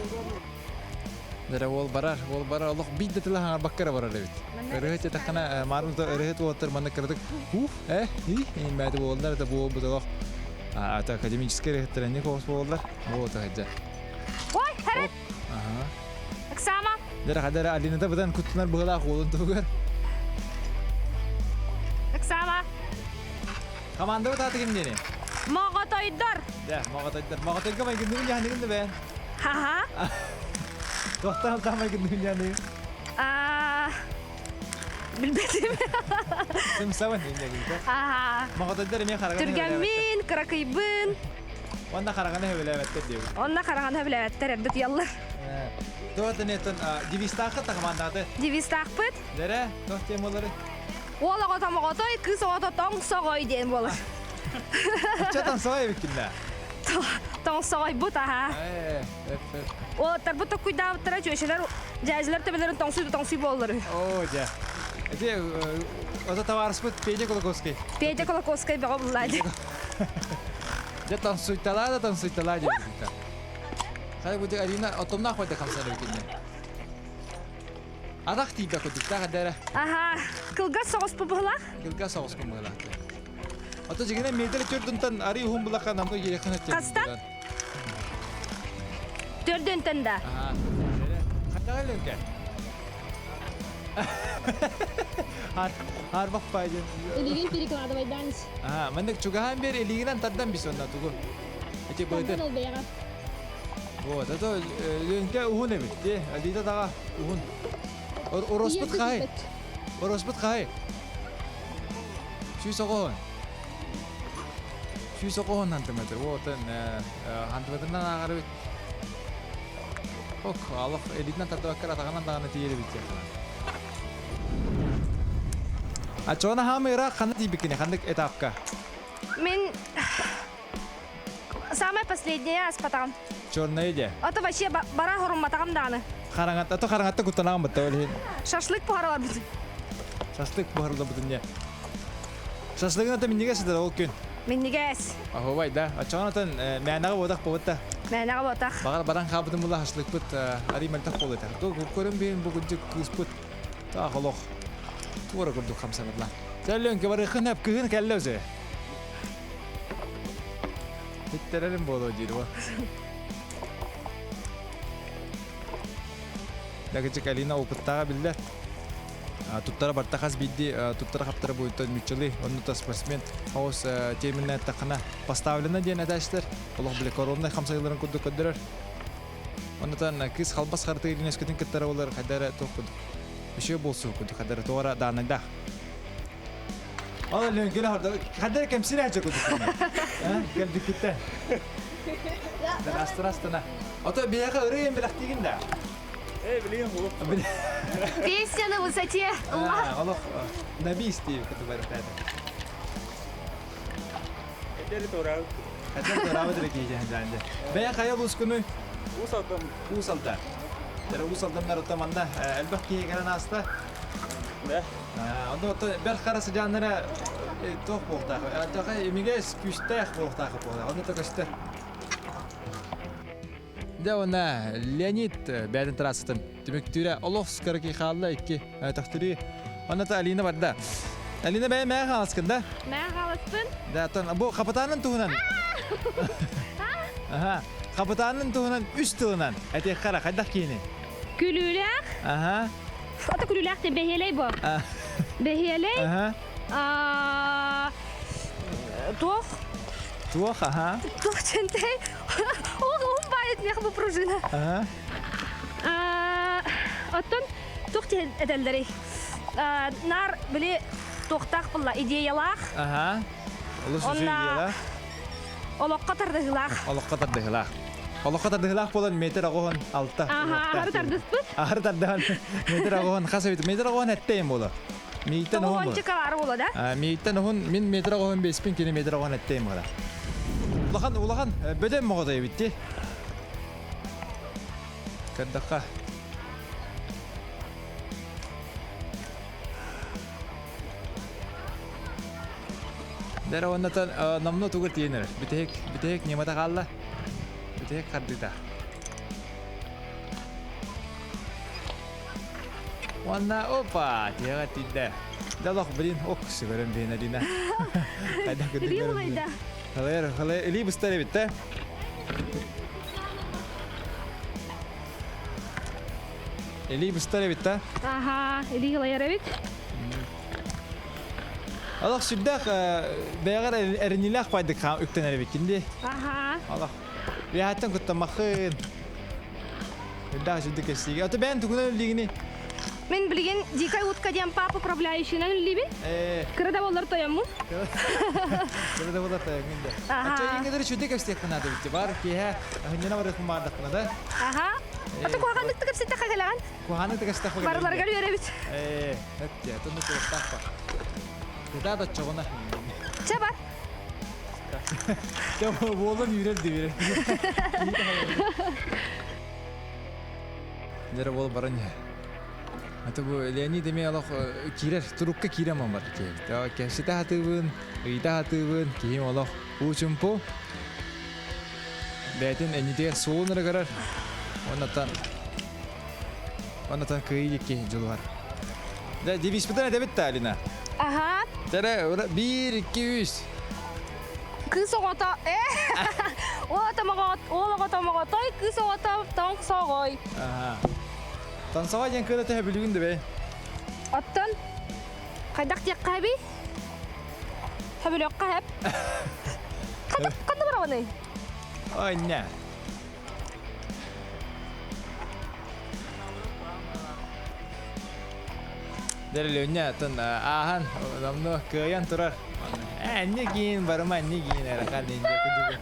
Дәре ол барар, Аллах бидде тиле хаңар баккара барар бит. Өрөһөт тахана мармда өрөһөт отыр манда кырдык. Ин мәде болдар да бу бу. Ата академический рехтренник болдар. Вот хаҗа. Ой, Харан. Ага. Оксама. Дәре алинада будан куттунар бугала кулын тугар. Оксама. Команда таты кимдени? Мағатайдар. Да, Мағатайга май гүндүн яһанын да бен. Ха-ха. Тоқтал тамай гүндүн яһанын. Билбедим. Сем саван деңгелде. Мағатайдар эме караган. Түргәмин, Каракайбын. Онда караган хәбеләвәттер дип. Онда караган хәбеләвәттер дит яллар. Тоотенетен дивистакы командаты. Дивистакпыт. Дәре, тохтемолары. Олага тамагатай кыз ата таң сагай дигән булыр. Чатан сагай бикилдә. Таң сагай бут аха. О, тарбута куйда тара җөшеләр, җәҗләр тәбәләрен таң сүй булыр. О, җа. Эти оза товарыспыт Петя Колоковский. Петя Колоковский бага булады. Җа таң суйтала дип. Хәй бу Арина отомна хойда камсары бикилдә. Адак тибә кудыкта дәре. Аха, кылга сагыс булыла. Кылга сагыс булыла. Ата жигене медел төрдүнтен ари хум булакка намды ерекне тем. Кастан? Төрдүнтен да. Аха. Кандай ленке? Har bak payın. Eligin periklada baydanç. Aha, mendek çugahan bir eliginden taddan bir sonda tuğu. Ece böyle. Taddan ol beyağa. O da da ленке uhun evitti. Alida dağa uhun. Orosput kay. Orosput kay. Şu soğon. Şu soğon hantımedir. O da hantımedirden ağır bit. Ok, Allah elinden tadı bakar atağından dağına tiyeli bitecek. Açona hamira kanat dibikini kandık etapka. Мен самая последняя аспатам. Черная идея. Это вообще бара хорматагам даны. Караңатта кутанаган бытта өлһин. Шашлык пухаралар бит. Шашлык бухарылда бутынне. Шашлыгын ата миннеге сидер ол күн. Миннегес. Ахобай да. Ачонатан мәнага бодак боватта. Мәнага бодак. Багар баран хабытын була шашлык бут ари мэлтак болыта. Көрөн бен бүгүнчү кыспыт. Та холох. Тура көрдүк хамсанатла. Сәллөнкө бары хынап кыгын келле өзө. Hitterelin боло дейди ба. Дагычы Калина опыттага билдер. Туттара бартахас бидди, туттара хаптара буйта мүчөлү, онута спортсмен. Ос теминне такана поставлена ден адаштыр. Аллах биле коронный хамсайларын көрдүк көдөрөр. Онутан кыз халбас харты илинескетин кеттер олар кадара токуд. Еще болсу көдүк кадара тора данында. Алла лен геле харда. Кадара кемсине ачы көдүк. Geldik gitti. Rastına. Ото бияга өрөйөн билактигин да. Bileyim oğlum. Песня на высоте. Allah. Nabi istiyor kutuları tadı. Ederi torau. Kadar torağı da giyeceğim zannede. Beya kaya buskunu. Usalda. Dere usaldan narotamanda elbette gelen hasta. Ne? Onda oto bel karası canlara toh bolta. Atağa emiges küsteh bolta kapıda. Onda takıştı. Да ona Leonid бәден трасатын. Демек түре Оловскар ки халла икки тахтыри. Она та Алина барда. Алина бәй мәгә халыскында. Мәгә халыспын. Да тон бу капитанның туһунан. Аха, капитанның туһунан үз туһунан. Әтә кара кайда киене. Күлүләк. Аха. Ата күлүләк те бәһеләй бу. Бәһеләй. Аха. Тох. Тох, аха. Тох чентэй. Он байт мех бу пружина. Аха. Оттон тохте эделдери. Нар биле тохтак булла идеялах. Аха. Олус идеялах. Олокка тардыгылах. Олокка тардыгылах. Олокка тардыгылах болан метр агын алта. Аха, тардыспыт. Ahır tardan metre ağın kasabit metre ağın etteyim ola. Miyitten ağın Тоғончы калары бола да. Miyitten ağın min metre ağın 5000 kilometre ağın etteyim ola. Ulahan böden mi oda bitti? Kadaka. Dere ondan namno tugur tiyenler. Bitehek nimata kalla. Bitehek kardita. Wanna opa tiyaga tidda. Dalok belin ok sigaran bina dina. Kada Или kedengaran. улайда. Haler eli bustare bitte. Eli bustare bitte. Аха, или улайарабит. Allah süddek beğer erinilak paydık ham üktener bikindi. Аха. Allah. Bir hatten kutlamakın. Daha süddek estiği. Ata ben tukunan ligini. Мен билген дикай утка дем папа управляющийнен либи. Кырда болар тояму. Kırıda bu da tayakında. Aha. Aça yengeleri süddek estiği kınadı bitti. Var ki ha. Hündene var kumarda kınadı. Аха. Ата куаган нык тыгып сетте кагалаган. Kuhanı tık estiği kınadı. Барларга үйрөбүт. Hep ya. Tundu kırıp takpa. Kıda da çoğuna. Чабар. Ya bu oğlan yüreldi biri. Nere bol baranya. Hatta bu Leonid demeye Allah kirer, turukka kiremem var ki. Ya kesite hatıbın, ıyda hatıbın, kiyim Allah uçumpu. Betin enide soğunlara karar. Ondan kıyı ki julvar. Da divispita ne debit talina. Аха. Tere 1 2 3. Кыз огото. Ота магот, олагото маготой, кыз огото, тон согой. Aha. Tan sağa yan kıda te bilgin de be. Оттон кайдак тек каби? Хабылок кап. Кандай барабаны? Ay ne? Derle nya tan ahan namno kayan turar. Ne giyin barma ne giyin era kan ince kujuga.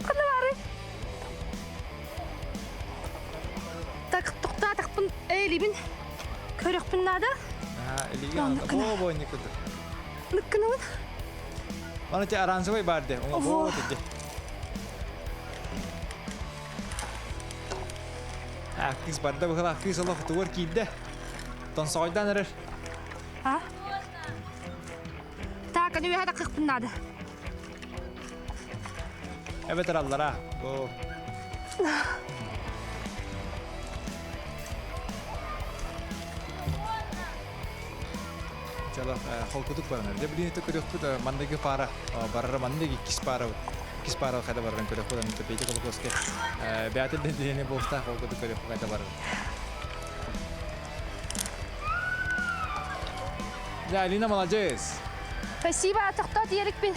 Кандай бары? Так токта такпын элибин. Көрөкпүн нада? Liga bo bo ne kudu. Ныккынын. Ona te aransı koy barde. Ona bo tedi. Kız barda bakala kız Allah tuvar kidde. Tan sağdan erer. Ha? Так, они هذا كيف نادا. Evet arallara. Bu. Çala halkutuk var nerede? Bir de körük bu da mandaki para. Barara mandaki kis para kada baran körük bu da mı tepeci kolkoske. Beatel de dine bosta halkutuk körük kada baran. Ya Alina молодец. Спасибо, тохто дерек бин.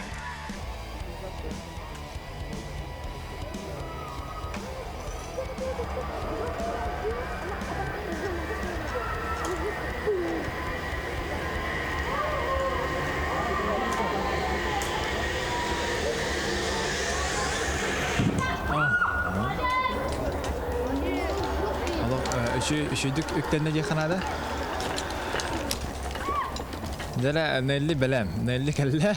Üşüdük üktenine yakınada. Dere nelli belem, nelli kelle.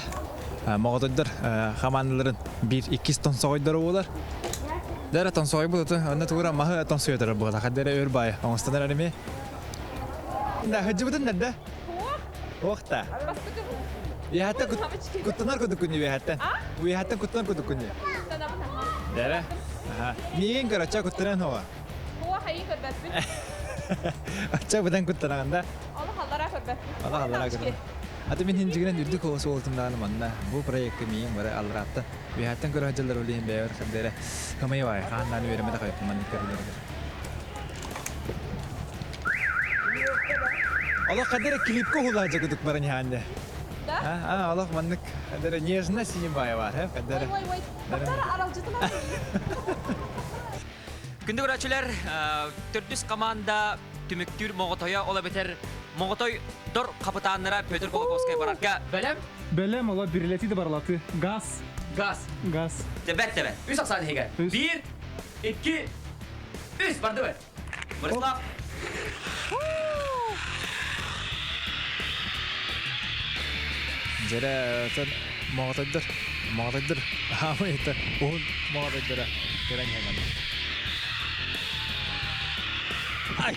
Mağdurdur, hamanların 1-2 ton soğuydur oğular. Dere ton soğuy bulutu, onda tuğra mahı ton soğuydur bu. Takad dere ör bay, onstanar arimi. Da hıcı budun nerede? Oğta. Ya hatta kuttunar kudukunyu ve hatta. Ve hatta kuttunar kudukunyu. Dere. Niye karacha kutturan hova? هو حقيقة بس Açak beden kutturan da. الله حضرها بس Allah Allah kırın. Hadi ben hincigren ürdü kosu oltumdan manna. Bu proyek miyim var alratta. Ve hatta kara hacılar olayım beyer kadere. Kamay var. Kandan verime de kayıp manni kırılır. Allah kadere klip ko hulacak kuduk barın hande. Ha Allah mannik kadere niyazna sinim baya var ha kadere. وي وي بطارة أرجتنا Күнді көрәтшілер, түрдіс команда түміктір Моғотойа ола бетер Моғотой дор қапытанлара Петр Колокоскай барарға бәлем? Бәлем ола бірлеті де барлаты. Газ. Дебет. Үз ақсады хеге. 1, 2, 3 барды бәр. Борислав. Жere тен моғатайдыр. Моғатайдыр. Амы это. Он моғатайдыр. Керен хеман. Ай.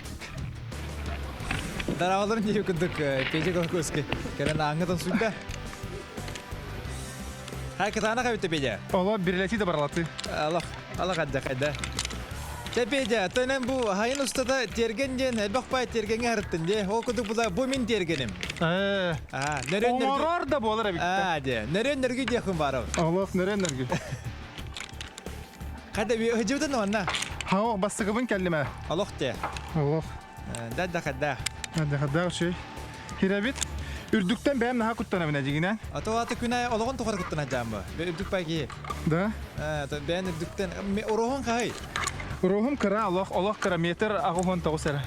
Дараваларын не күндік пейже колокоски. Керен аңғыдан суйда. Хай кытана кабитте пейже. Ола бирлети де барлаты. Allah қайда. Тепейде, төнен бұл хайын ұстада терген ден, әлбақпай тергенге әріттін де, ол күдік бұла бұл мен тергенім. Оңорор да болар әбітті. Нөрен нөргі дейхін бары. Олық, нөрен нөргі. Қайда, өжеудің онна? Хауқ, бастығыбын кәліме. Олық де. Олық. Дәдді қайда. Дәдді шөй. Хирабит, үрдіктен бәйім наға күттана біне дегінен. Атуаты күнай олығын тұқыр күттана жамбы. Үрдік бәйгі. Да? Бәйін үрдіктен. Орығын қай? Рухum kıra Allah kıra meter ağın tavus era.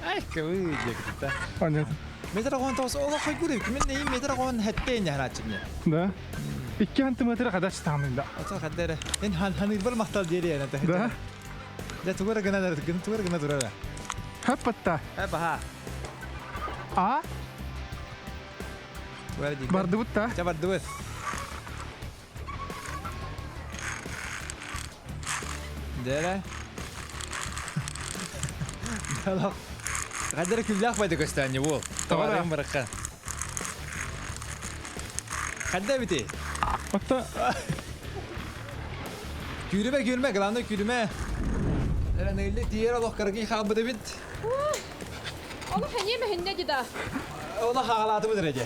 Ay kıvı diyecekti. Anladım. Meter ağın tavus Allah koy görüyor. Kimin neyi meter ağın hatta ne haratçı ne? Da. 2 santimetre kadar çıtamın da. Ata kadar. En hani bir mahtal diye yani. Da. Da tuğra gına da tuğra gına durara. Hep patta. Hep ha. A. Bardı butta. Ya bardı but. Dere. Dalak. Kadar küllak baydı gösterni bu. Tavarım bırakın. Kadar biti. Hatta. Gülme, glandı gülme. Dere neyli diğer Allah kargı habı da bit. Allah haniye mehinne dida. Allah halatı bu derece.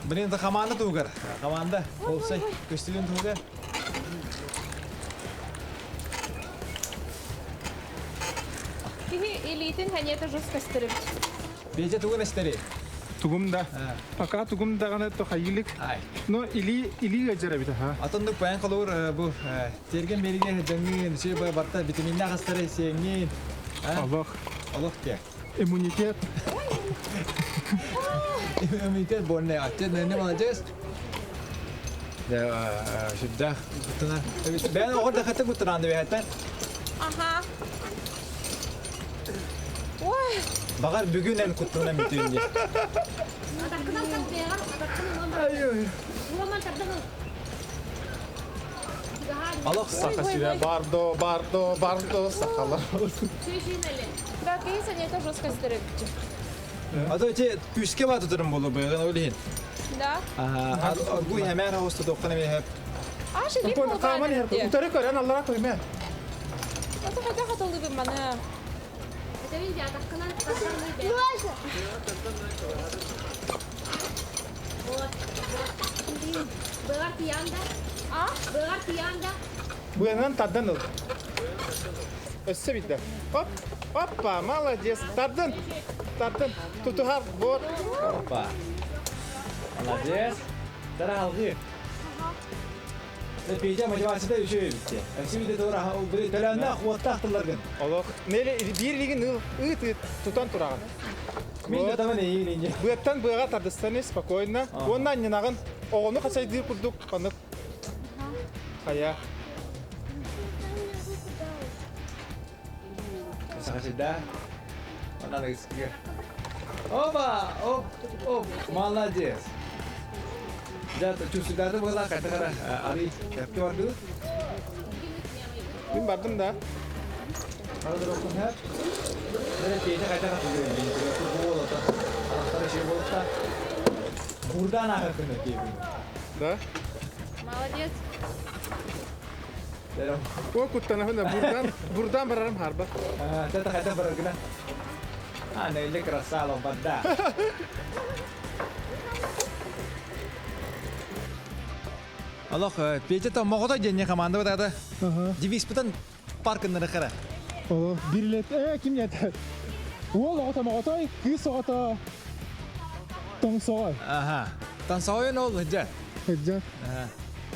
Benim de kamanda tuğgar. Kamanda. Olsa gösteriyorsun tuğgar. Киһи илитин ханьята жус кастырып. Беже тугун эстери. Тугумда. Ака тугумда гана то хайылык. Но или гажара бита ха. Атондук баян калуур бу терген бериге деңген şey барта витаминна гастары сеңген. Allah те. Иммунитет. Иммунитет bonne atı ne alacağız? Ya şurada kutular. Evet ben orada hatta kutulandı ve hatta. Aha. Vay. Bakar bugün en kutuna bitiyor diye. Allah sakası bardo sakala. Да, киһи ханьята жус кастырып. Ado şey püske var tutarım bolu böyle öyle. Да. Bu hemen havuzda dokana bir hep. Ашы бик болду. Каман her утары көрән Аллаһка көймә. Ата хата хатылды бу мана. Bu yandan taddan ol. Össe bitti. Hoppa, молодец. Taddan. Tutuhar, bor. Hoppa. Молодец. Dara algı. Peyce motivasyada üşüyor bitti. Şimdi doğru bu telefonda kuvvetli aktarlarken. Allah. Nele bir ligin ıt tutan turağın. Мен tamam iyi ince. Bu yaptan buğa tadıstan spokojna. Ondan yanağın oğunu kaçaydı kurduk kanıp. Kaya. Sakıda. Ona da iskiyor. Oba, hop, молодец. Jatuh cusudarda bola kata-kata ari yaptı vardı. Ben bardım da. Kalau dokun hep. Dari peyce kata-kata diyor. Bu oldu. Anahtarı şey oldu da. Buradan akar kena gibi. Da. Молодец. Deram. O kuttana hunda buradan bararım harba. Kata-kata barargana. Neyle kerasa lompat dah. Allah, peyce tam mogoda jenye kamanda batada. Divis putan parkın nakara. Allah, birlet kim yeter? Oğul ata mogotoy, kız ata. Tongsoy. Aha. Tongsoy ne oldu hıca? Hıca.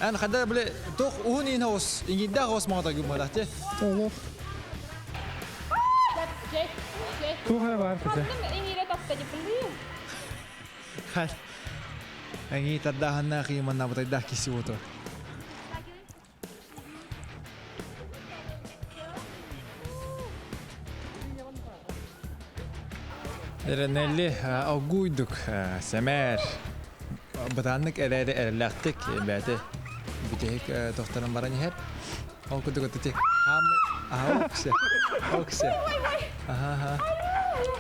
An kadar böyle tok uhun in hoş, ingin dah hoş mogoda gibi malah ce. Allah. Tuha var kızı. Ini ira tapta di puli. Kan. Ang itadahan na kayo man nabatay dah kisi uto. Нелли огуйдук семер. Батаннык эрәре эрәләктек бәте. Бүтек тохтарым баран хәр. Ол кудык тек. Оксе.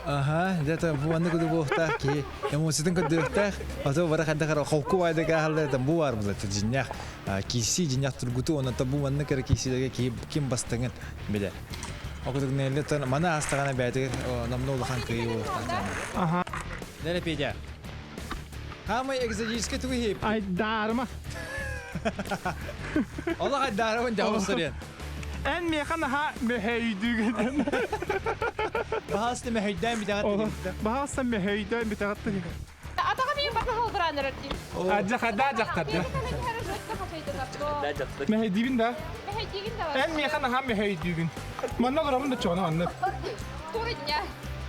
Ага, дата бу аны куду бохта ки. Эмоциян кудыкта. Ото бара хәдә хәр хокку айда галда да бу бар булат җиннях. Киси җиннях тургуту аны табу аны кер кисиләргә ким бастыгын белә. Окудык нелли тан мана астагана бәте намнолы хан кыйы булат. Ага. Нәле педя. Хамы экзотический тугип. Ай дарма. Аллах дармын жауап сорыян. En mekan ha meheydiğin. Bahasta meheyden bir daha. Bahasta meheyden bir daha. Атаға мен бақы қалдыраныр әттім. Acak tadı. Meheydiğin de. Мәхейдеген де бар. En mekan ha meheydiğin. Manna durabın da çoğuna anlat. Турыдня.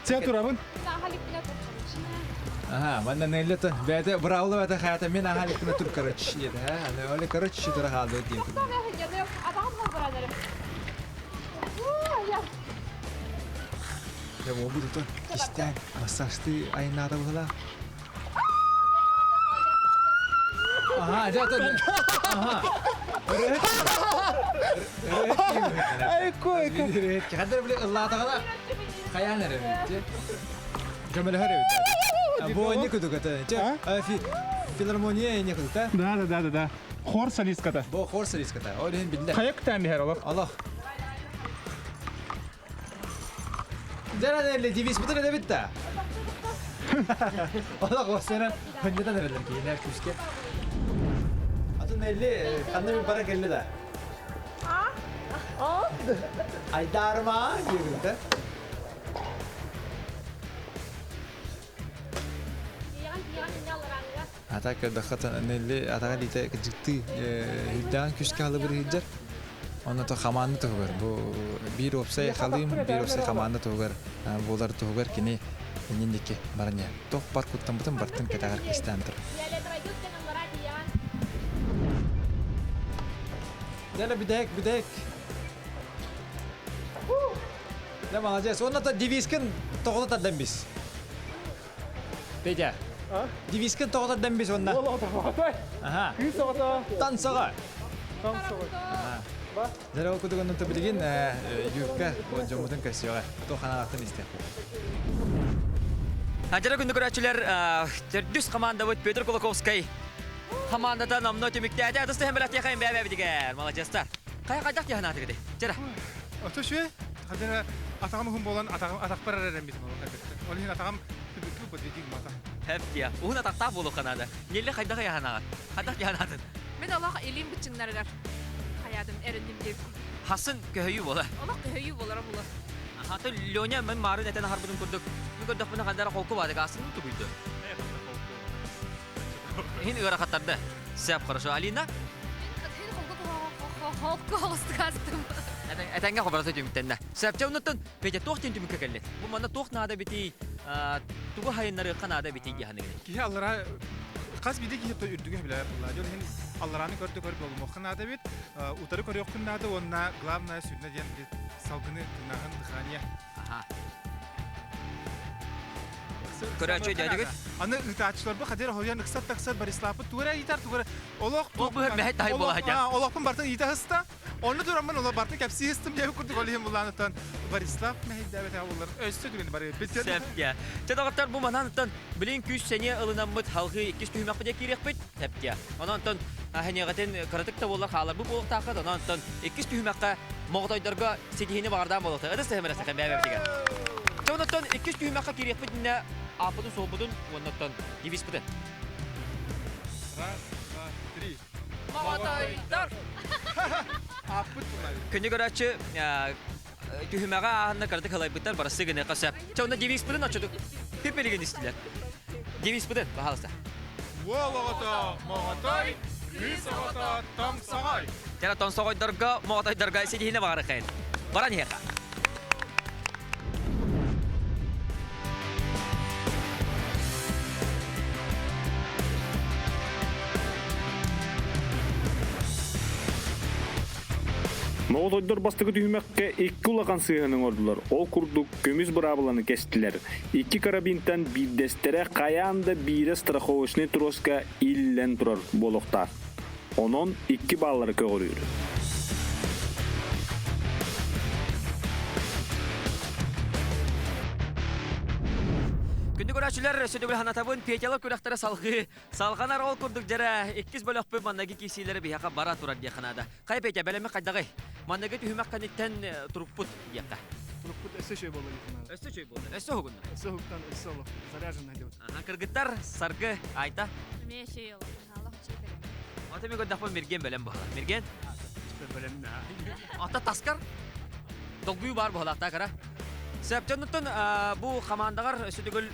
Sen durabın. Нахалиппина турыдня. Aha, bana neyle tan? Bende bravo bende hayatım ben ahalik tur karaç dedi ha. Hani öyle karaç tur halde diyeyim. Атаға қалдыраныр. Ya bu bir tuh kisten masajtı aynada bula. Aha, jatuh. Aha. Ay koy. Kadar bile Allah Taala. Kayan nerede? Cemal Harbi. Bu ne kudu kata? Filharmoniye ne kudu ta? Da. Khor salis kata. Bu khor salis kata. Öyle billah. Kayak tane her Allah. Allah. Jara nerede? Divis betul ada bitta. Allah koseran penjata nerede ki? Ne kuske? Atun nerede? Kandı bir para geldi da. Ay darma gibi de. Atak dakatan nerede? Atak di tak kejutı. Hidan kuske halı bir hijjar. Onu da kamandı toğur. Bu bir opsay kalayım, bir opsay kamandı toğur. Bolar toğur kini indiki baranya. Toh park uttam butam bartın katagar kistandır. Dela bidek. Ne malacağız? Onu da diviskin toğda taddan biz. Peki. Diviskin toğda taddan biz onunla. Allah Allah. Aha. Yüz soğuta. Tan soğuk. Tam soğuk. Zara okuduğun nota bilgin yükka o camudun kasıyor. Tohana atın iste. Hacıra günü görüşçüler düz komanda var Petr Kolokovskay. Komandada namno tümükte adı hem belat yakayım bebe bidiger. Malacastar. Kayak ya hanatı gidi. Jara. Oto şu. Kadar atağım hum bolan atak para rem bizim o kadar. Olhin atağım tübüklü bu dediğim mata. Hep ya. Uğun atakta bulu kanada. Nelle kaydak ya hanat. Hadak ya hanatın. Мен Allah elin bütünlerler. Hayatım erindim deyip. Hasın köhüyü bola. Allah köhüyü bolara bula. Hatta Lyonya men marun eten harbudun kurduk. Bu gördük buna kadar kolku vardı aslında tutuydu. Hin ıra katardı. Sep karşı Alina. Halkı hastı kastım. Etenge haber atıyım tenne. Sepçe unutun. Peki tohtin tümü kellet. Bu mana toht nada biti. Tugu hayınları kanada biti yahanı. Ki Allah'a kas bir de ki yaptı ürdüğü bile Allah. Jol hen Allah'ını gördü oldu. Moknada bit. Utarı koruyor kınada ona glavna südne diyen bir salgını nahan dıkhaniye. Aha. Körəçə dedik. Anı itaatçılar bu kadar hoyan kısat barislapı tuğra yitar tuğra. Olaq bu məhət tay bolacaq. Olaqın bartın yita hısta. Onu duramın ola bartın kapsi hıstım diye kurduk olayım bulanıtan. Barislap məhət davet avullar. Özsü düğün bari bitir. Sepya. Çadaqatlar bu mananıtan bilin 200 sene ılınamıt halkı 2 tüymək bide kirek bit. Sepya. Onantan həniqaten karatık da bollar xalar bu bolaq taqat onantan 2 tüyməqə Moğdaydarga sedihini bardan bolaqdı. Adı səhmərəsə bəbə bidiga. Onantan 2 tüyməqə kirek bitində Apudun sobudun ondan divis buden. Раз, два, три. Moğdaydar. Apud bunlar. Künü görəçü tühüməqə ahında qaradı qalay bitar barası gene qasap. Çonda divis buden açıdı. Hep belirgin istiler. Divis buden bahalsa. Волото, Moğday, Risoto, Tom Sağay. Jara Tom Sağaydarga Moğdaydarga sedihine barı xeyr. Baran yeqa. Моғотойдор бастығы түймәкке 2 улақан сыйғының ордылар. Ол күрдік көміз бұрабыланы кестілер. 2 карабинтан биддестері қаянда бейрі страховочный троска иллен тұрар болуқтар. Онон 2 баллары көгірір. Күнді көрәшілер сөйдігіл ханатабын петелік көрәқтері салғанар ол күрдік жәрі 2 бөліқпі маннаги кейсейлері бияқа бара тұрар дейқанада. Қай пете бәлемі қайдағай? Маннаги түйімәк қанеттен тұруппұт дейқа. Тұруппұт өсі шөй болу дейқанада. Өсі шөй болу. Өсі хоғынна? Өсі хоқтан өсі олық. Заряжын әдеуд. Кыргыттар саргы айта. Мен шөй олық. Аллах шөй берем. Ата мен көндақпын мерген бәлем бұғала. Мерген? Бәлем на. Ата таскар? Долгүйі бар бұғалақта қара. Сәптенуттан бұл командағар сөйдігіл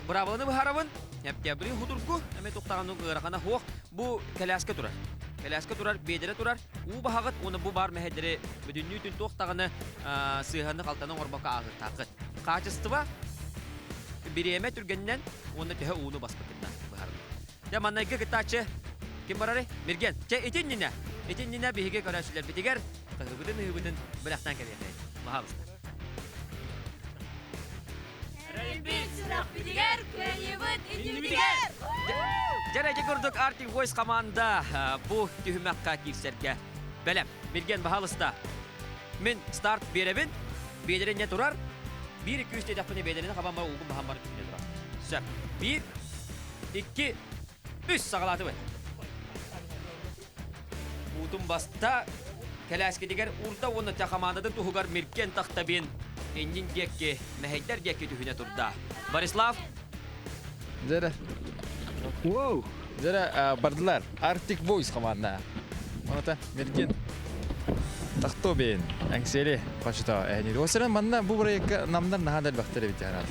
бұрабылыны бұхарабын. Әптебілі худурку, әме тоқтағанның ғырақана хоқ. Бұл кәләскі тұрар. Кәләскі тұрар, бедері тұрар. Ол бағағыт, оны бұл бар мәхедері бүдінні түн тоқтағаны сыйғанды қалтаның орбаққа ағыр тақыт. Қачысты ба? Біреме түргеннен, оны түйі ұны баспықытна бұхарабын. Де маннайғы кітачы, кем барары? Мерген. Че, етен ніне? Етен ніне бейге көрәшілер бітігер, қығыбыдың ұйыбыдың білақтан кәбеқай. Бағалысты. Жарайке көрдік Arctic Voice команда бұл түйімәққа кирсерге. Бәлем, берген бағалыста. Мен старт беребін, бедеріне тұрар. 1-2 тедақпыны бедеріне қабан бар ұғын баған бар күніне тұрар. Сөп, 1, 2, 3 сағалаты бәй. Ұтын баста кәләске дегер ұрда оны тәқамандадың тұғығар мерген тақтабен. Endin gekki, meheyder gekki tühüne turda. Barislav? Zere. Wow. Zere bardılar. Arctic Voice komanda. Onata mergen. Taxto ben. Angseli qaşıta. Yani o manna bu buraya namdan nahadal bakteri biti herhalde.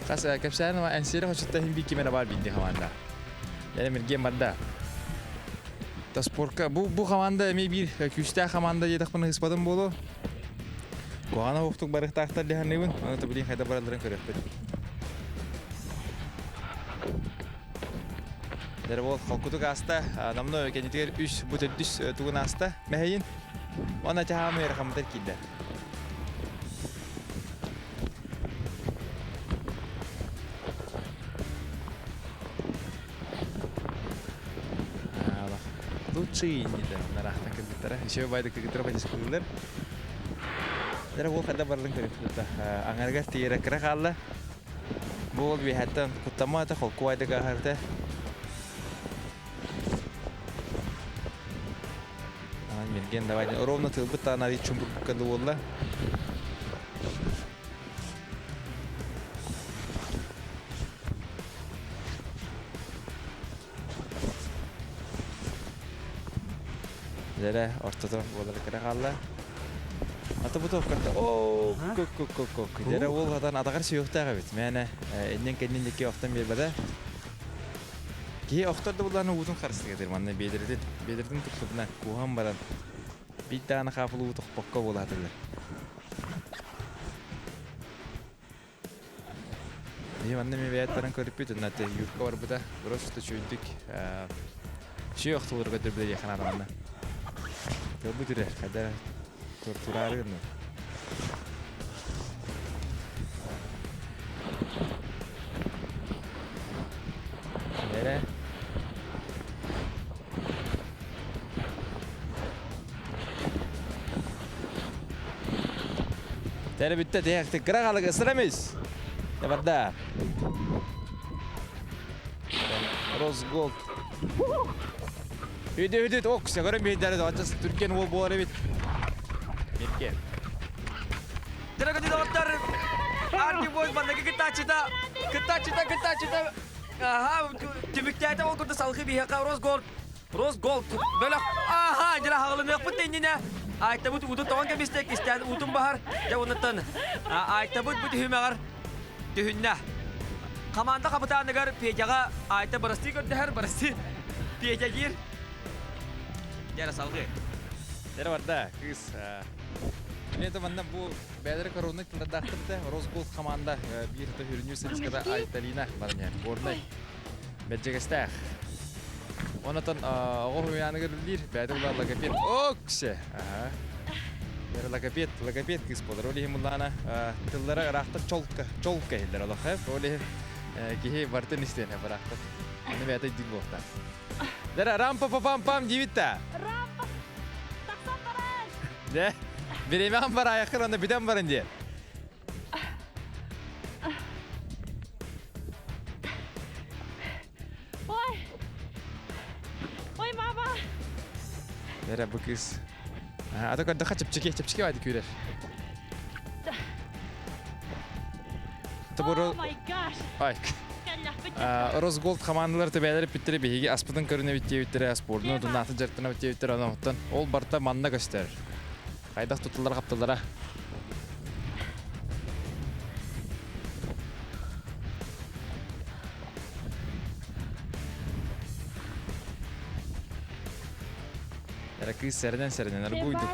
Qas kapsarın ama angseli qaşıta him biki mena var bindi komanda. Yani mergen barda. Tasporka bu komanda mi bir küçte komanda yedik bunu ispadım bolu. Kuana hukuk barık tahtar lihan nevin, onu tabi lihan kayda baraların körüktür. Dere bol halkutuk asta, namno kendiler 3 butet tuğun asta, meheyin. Ona çahamı yarakamatır kilder. Лучше не да, нарахта кыргыттара. Еще байда кыргыттара пайдасы кылдылар. Дара бул кайда барлыгын көрүп аңарга тире кыра калды. Бул би хаттан куттама та холкуайда гахарта. Мерген давай ровно тылбыта нари чумбук кылды болла. Дара ортодон болар кыра калды. Ата бутов карта. О, кок. Дера ол адан адагар сүйөктөгө бит. Мени энен кеннендеки октон бербеде. Ки окторду буларны узун карыстыга дер. Манна бедердин туктубуна куган баран. Bir tane kapılı tokpakka buladılar. İyi annem eviyatların körüp bittin. Nate yurtka var bu da. Burası da çözdük. Şey yoktu olur kadar bile yakın adamına. Tabi direr. Kadar torturarı mı? Nere? Teri bitti diyektik. Kırakalık ısıramayız. Ne var da? Rose Gold. Hüdü. Oks. Görün bir deri de. Açası Türkiye'nin bol boğarı bit. Mirke. Terima kasih dokter. Arctic Voice bandaki kita cita. Aha, tümükte ol kurdu salgı bir heka Rose Gold. Böyle aha jela hağılım yok bu tenine. Ayta bu udut tavan ke mistek isteyen udum bahar. Ya unutan. Ayta bu tühümeğer. Tühünne. Kamanda kapitan negar pejaga ayta barasti gördüher barasti. Peja gir. Jela salgı. Dere var da kız. Ne zamanla bu bedere korona kıladaktırdı. Rose Gold komanda bir de hürünüyor seniskada Aytalina var yani. Bornay. Becegestah. Ondan o hüyanı görülür. Bedere bularla kapir. Okse. Aha. Логопед кыз болар. Оле муллана тыллары рахта чолка хилдер олох хеп. Оле кихи бартын истене барахта. Аны бәтә дик болта. Дәре рампа пам дивитта. Рампа. Таксан барай. Дә. Беремен бар аяқыр аны бидән барын ди. Ой, мама. Дәре бу кыз. Ата кадда чепчики вайды күрер. Oh my gosh. Ай. Росголд командалар төбәләре биттире биһиге аспытын көрүнө биттебиттер спортну дунаты жартына биттебиттер анаттан ол барта манна көстөр. Кайдак тутулар каптылара. Ракы серден арбуйдук.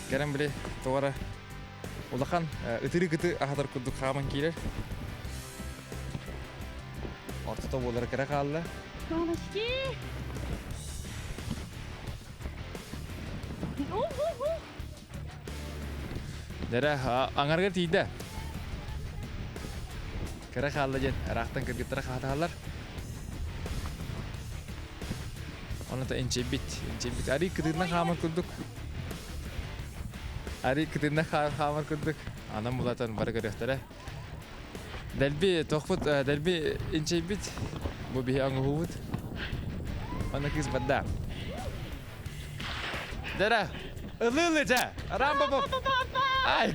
Гәрәм биле товара. Улахан ытыры-гыты ахатар курдук хаман килер. Ортото болар кара калды. Мамочки. Дәре аңарга тиде. Кара калды жен рахтан кыргыттар хаталар. Онда энчебит ари кыдына хамар курдук. Анам булатан бар көрөктөрө. Дәлби тохфут дәлби энчебит бу би аңгуут. Аны кыз бадда. Дәре ылылыжа рамба. Ай.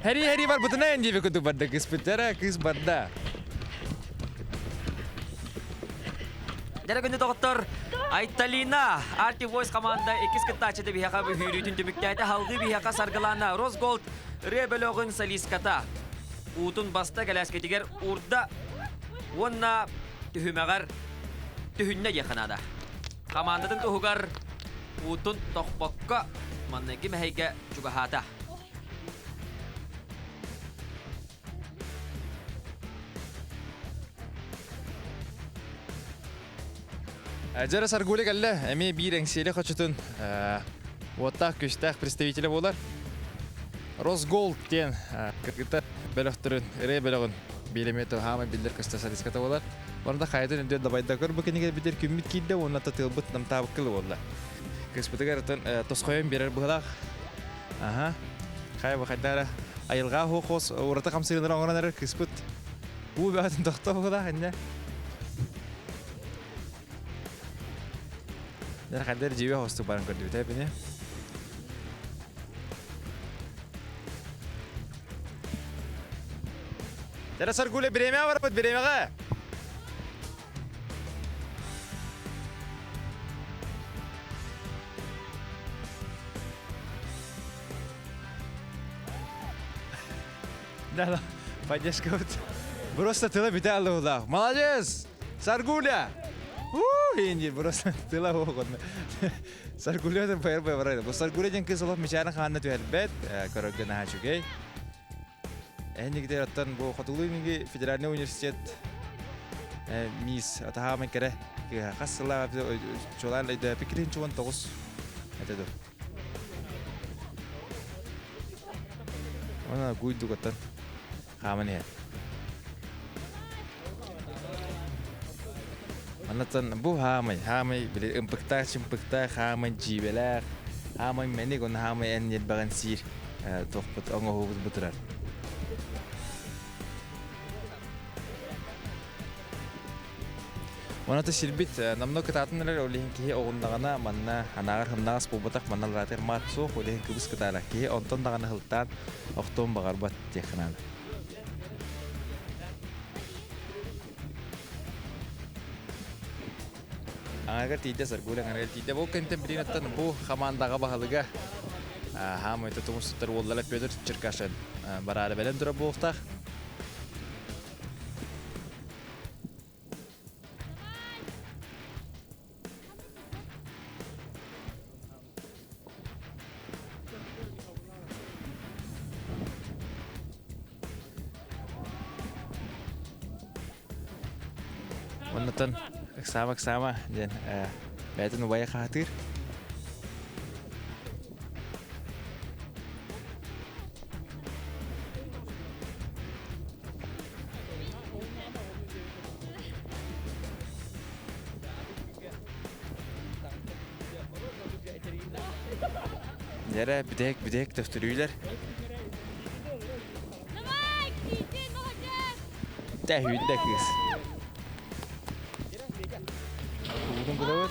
Хари бар бутына энчеби курдук бадда кыз битәре кыз бадда. Дәре гөнде доктор Айталина, Arctic Voice команда 2 кыттачыды бияка бүйрүтүн түмүктәйте халгы бияка саргылана. Росголд ребелогын салиската. Утун баста галаскетигер урда онна түһүмәгәр түһүннә якынада. Командадан туһугар утун тохпокка маннеки мәһәйгә чугахата. Жара саргуле галле, эми бир эңселе качытын оттак көстак представители болар. Росголд тен кыргыта белөхтөрүн, эре белөгүн билеметр хама билдер кыста салиската болар. Онда хайдын өндө дабайда көр бу кенеге бидер күммит кийде, онда тылбыт нам табыккылы болду. Кыспытыгар тоскоен берер булак. Аха. Хай бу хайдара айылга хокос урата камсырыныр оңонар кыспыт. Бу батын тохто була ханна. Дәр хәдер җибе хосту баран көрдү бит әбене. Дәр саргуле биреме бар бит биремеге. Да, поддержка вот. Просто тыла битал ула. Молодец! Саргуля! Инди просто тыла угодно. Саргулёдан паяр паяр. Бу саргулёдан кызылып мичана ханна түһәлбәт, көрөггән хачугей. Энигдер аттан бу Хатулуйнги федеральный университет мис атаһамын кере. Хасыла чолан да пикрин чуан тогус. Этеду. Она гуйду гаттан. Хамане. Anatan bu hamay bile impakta simpakta hamay jibelak hamay meni kon hamay en yed bagan sir tohpat ongo hubut butrar. Wanata silbit namno katatnlar oleh ki ogundagana manna hanagar hannagas pubatak manna rater matso oleh kubus katala ki onton dagana hiltan oktom bagarbat teknan. Agar tidak sergulang agar tidak bukan tempat tan bu kamanda kabahalega ham itu tuh mesti terwolala Peter Cerkasan berada belen terbuka. Wanatan sama dan betul nubaya khawatir. Yere bidek töstürüyorlar. Tehüydü kız. Buldum kulağı.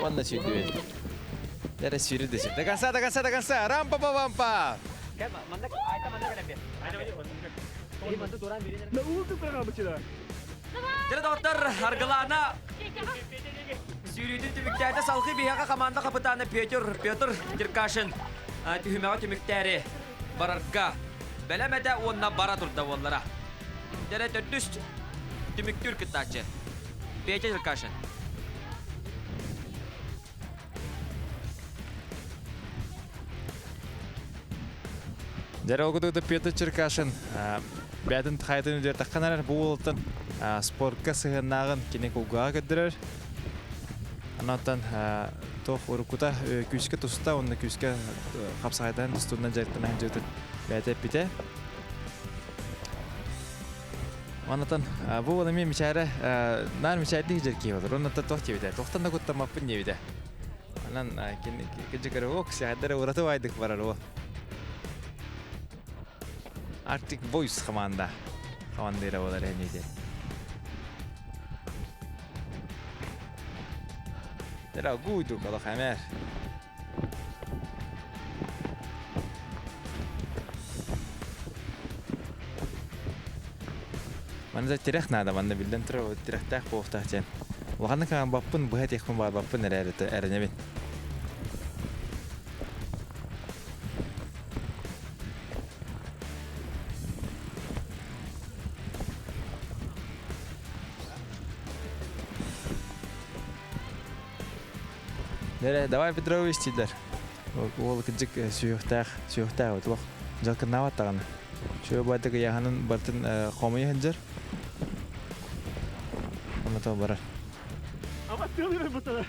Bana sürdü beni. Yere sürdü. Dagansa. Rampa. Jere doktor hargalana sürüdün tümükterde salgı bihaga komanda kapıtanı Pyotr Tirkashin tühümeğe tümükleri bararga belemede onna bara turda onlara. Jere tördüst tümüktür kıtaçı Pyotr Tirkashin. Jere okudu Pyotr Tirkashin. Бәдін тайдың өдер таққанар болылтын спортқа сығынағын кенек ұлғаға көддірер. Анаттан тоқ ұрықута күшкі тұста, оны күшкі қапсағайдан тұстуынан жарықтынан жөтін бәдеп біте. Анаттан бұл олымен мечәрі, нар мечәрді жер кей олар. Онаттан тоқ кебеді. Тоқтан да көттамаппын дебеді. Анан кенжі көрі оқ, сәйдері ұраты байдық барар ол. Arctic Boys командира болар эмнеде. Дера гуйду кала хамер. Манда тирах надо, манда билден тро тирахтах пофтахчен. Ваганы кан баппын бухат яхмын бар баппын эренебин. Давай Петрович тидер. Ол кыжык сүйөктак отулок. Жалкын наваттаган. Шо бадык яханын бартын комой хенжер. Аны то барар. Ама тылыры бутта.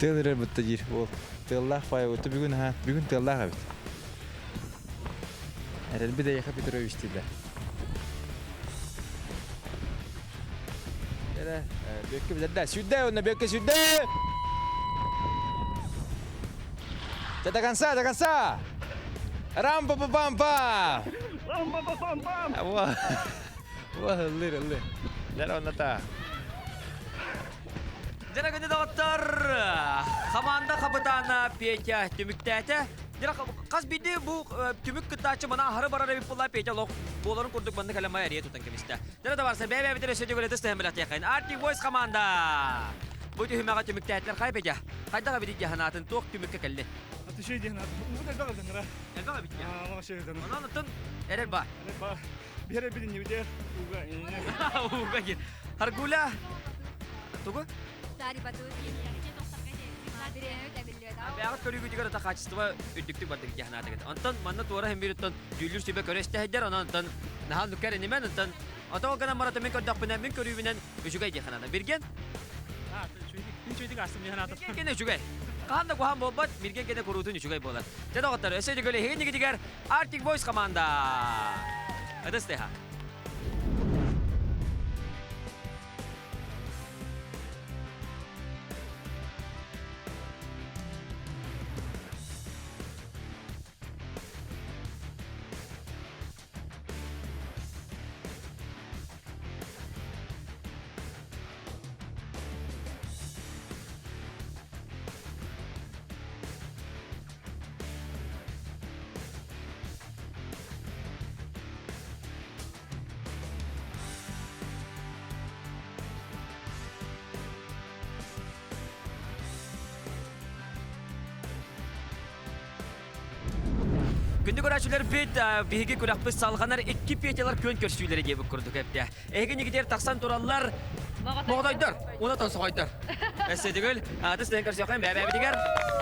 Тылыры бутта жир. Ол тыллах фай өтү бүгүн тыллах абит. Эрелби да яха Петрович тидер. Эре бөккө билерде. Сүддө, оны бөккө сүддө. Dagansa. Rampa. Wah, little. Jere onnata. Jere günü doktor komanda kapıtanı Pyotr tümüktete. Jere kas bidi bu tümük kıtaçı bana harı barara bir pulla Pyotr lok bolların kurduk banda kalama eriye tutan kemiste. Jere da varsa bebe bir sözü göre teste hemelat yakın. Arctic Boys komanda. Bu tühümeğe tümükteteler kaybedecek. Kayda kabidi cehanatın tok tümükke kelli. Şey diyen adam. Bu da dalga nara. Elbaga bitti. Ama şey dedim. Onu anlattın. Erel ba. Bir yere bilin gibi uga. Uga gir. Hargula. Tugu? Dari batu. Бәгат көрүгү дигәр та качество үттүктүк бардык яхната гет. Антан манна туара хем бириттен жүлүр сибе көрөстө хәдер анан нахал нүкәр немен антан ата гана марата мен көрдәк бинен мен көрүбинен үжүгәй яхната берген. Чөйдик астым яхната. Кене үжүгәй. Канда гухан болбат берген кене көрүтүн үжүгәй болар. Жадагаттар эседе гөле хейниги дигәр Arctic Boys команда. Адыстеха. Күндү көрәчүләр бит биһиге күрәкпес салганар 2 петелар көн көрсүйләре дип күрдүк хәптә. Эге нигидер таксан тураллар. Могадайдар, уна тансагайдар. Эссе дигел, адыс ден көрсөкән бәбә дигәр.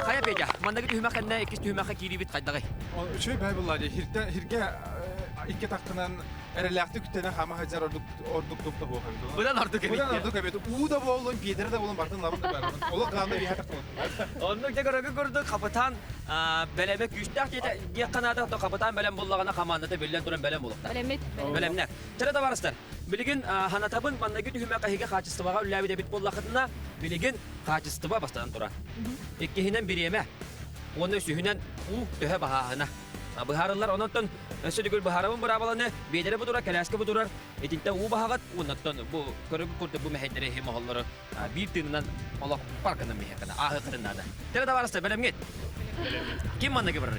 Кая петя? Мандагы түһмәкәннә 2 түһмәкә кири бит кайдагы. Шөй бәйбулла ди, хирге ике тактынан эреләкте күтәне хама хаҗар ордук топта булган. Будан ордук кебек. Будан ордук кебек. У да болын, Педер да болын, бартын лабын да бар. Олар ганда бия тактан. Онны дегәргә күрдүк, капитан бәләмәк күчтәк диye канада то капитан бәләм буллагана командада белән турын бәләм булыкта. Бәләмнәк. Чара да барыстар. Билеген ханатабын мандагы түһмәкә хиге хачыстыга үләби дә бит буллакытына билеген хачыстыга бастан тора. Иккеһинен биреме. Оны sühünen töhe bahahına. Baharlar ondan söylüyor baharın beraberine bedere budurar, kelaske budurar. Etinte bahagat ondan bu körüp kurdu bu mehedere hem halları bir tığından Allah parkına mehekana ahıkırında da. Tere de varsa belem git. Kim manna gibi barır?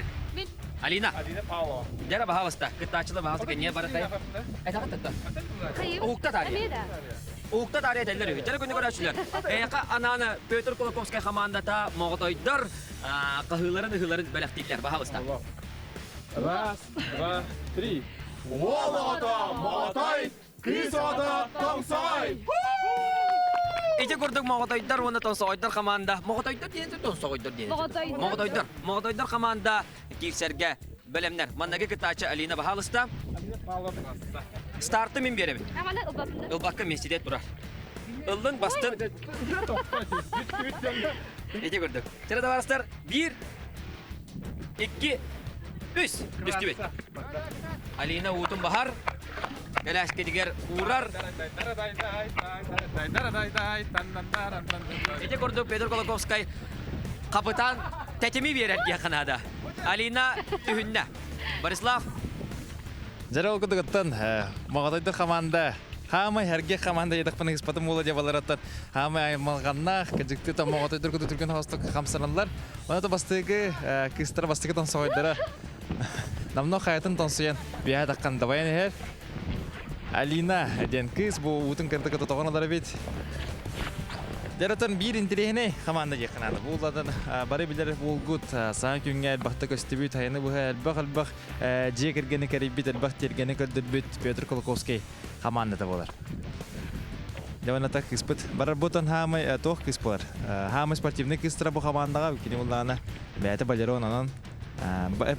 Alina. Alina Paolo. Jara bahavasta. Kita açılı bahavasta niye barır kayı? Takat takat. Ukta tarihi. Ukta tarihi derler. Jara günü görüşürler. Ka anana Peter Kolokovskaya komanda ta Moğotoydur. Kahıların belirttiler bahavasta. Раз, два, три. Волода, Мотай, Кисода, Томсай! İki kurduk Moğotoydur, onu Tonsoydur komanda. Moğotoydur diye de Tonsoydur diye. Moğotoydur komanda. Kivserge bölümler. Mandaki kıtaçı Alina Bahalıs'ta. Alina Paolo. Startı min beri. Ilbakka mescide durar. Ilın bastın. İki kurduk. Tere de varastır. 1, 2, 3. Düştü bit. Alina Utun Bahar. Kelaske diğer uğrar. İki kurduk Peter Kolokovskay. Kapitan tetimi verir yakınada. Alina tühünne. Borislav. Жара ол кудугаттан Моғотойдор команда хамай herge команда едакпын испатым боло деп алараттан хамай аймалганнах кежикти та Моғотойдор куду түргөн хосток хамсаналар. Оны да бастыгы кыстар бастыгы тонсойдора. Намно хаятын тонсуян бия даккан давайын хер. Алина ден кыз бу утун кырдыгы тотогонолар бит. Жаратан бир интерехне команда якынады. Булладан бары билер булгут саан күнгө албакта көстүбүт хайны бу албак жегергени керибит албак тергени көрдүбүт Петр Колоковский командада болар. Жабана так испыт барар бутан хамы тох кыспалар. Хамы спортивный кыстра бу командага кини буллана бәте балерон анан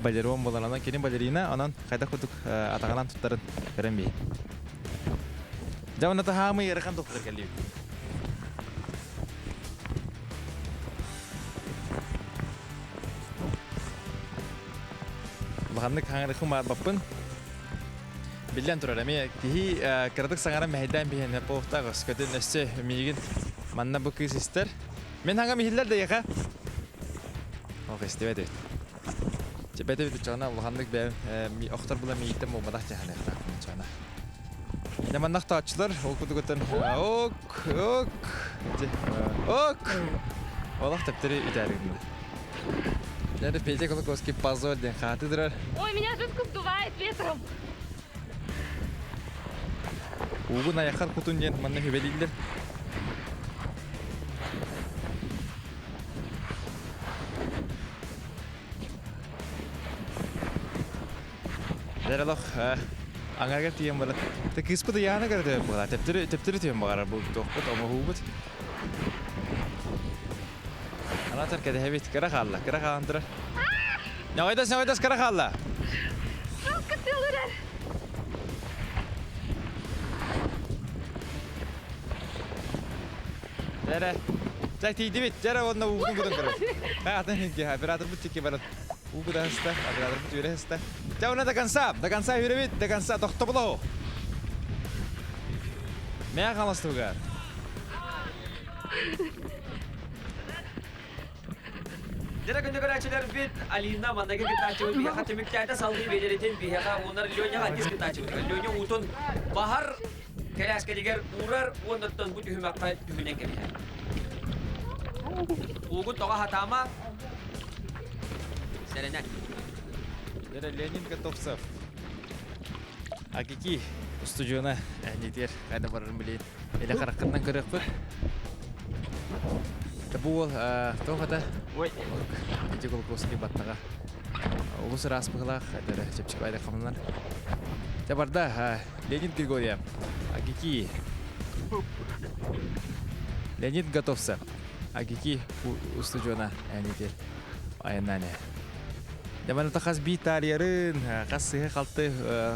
балерон боларана кини балерина анан кайда кудук атаганан туттарын көрөнбей. Жабана та хамы ярган токтор келди. Bahanlık hangi var bakın. Bilen turar ama ki kırdık sanara meydan bir ne pohta gaskatın nesse migin manna bu kız ister. Men hangi mihiller de yaka. O festival de. Cepete bir çana bahanlık ben mi aktar bula miyitem o madak cahane çana. Ne mannak taçlar o kudugutan ok. Allah teptiri idarinde. Надо Петя Колоковский позор день хаты драр. Ой, меня жутко сдувает ветром. Угу на яхар кутун день манна хебелилдер. Дәралох аңарга тием бала. Те киспыды яна гәрдә бала. Тептире тием бара бу тохпот ама хубут. Anahtar kede hevit kara khalla andra. Ne oydas kara khalla. Çok kötü olur. Dere. Çakti dibit. Jara onna ugun gudun kara. Ha atan hinki ha birader bu tiki barat. Ugu da hasta, birader bu yere hasta. Jauna da kansa yürübit, da kansa tohtoblo. Meya kalastı ugar. Jara günde görüşürler bit Alina mandaki kıtaçı bir hafta mükemmel salgı belirtin bir hafta onlar Lyonya hadis kıtaçı. Lyonya utun bahar kelaske diğer uğrar ondan bu tühümakta tühünen geliyor. Ugu toga hatama Selenak. Jara Lenin Gotovsov. Akiki stüdyona nidir kada barın bilin. Ele karakından görüp bit. Tabul tohada. Ой. Петя Колоковский баттага. Улус раз быгылах, дәре чепчик байда камынлар. Табарда Леонид Григорьев. Агики. Леонид Готовцев. Агики у студиона әнидер. Айнане. Дәмән тахас бит тарьярын, касы калты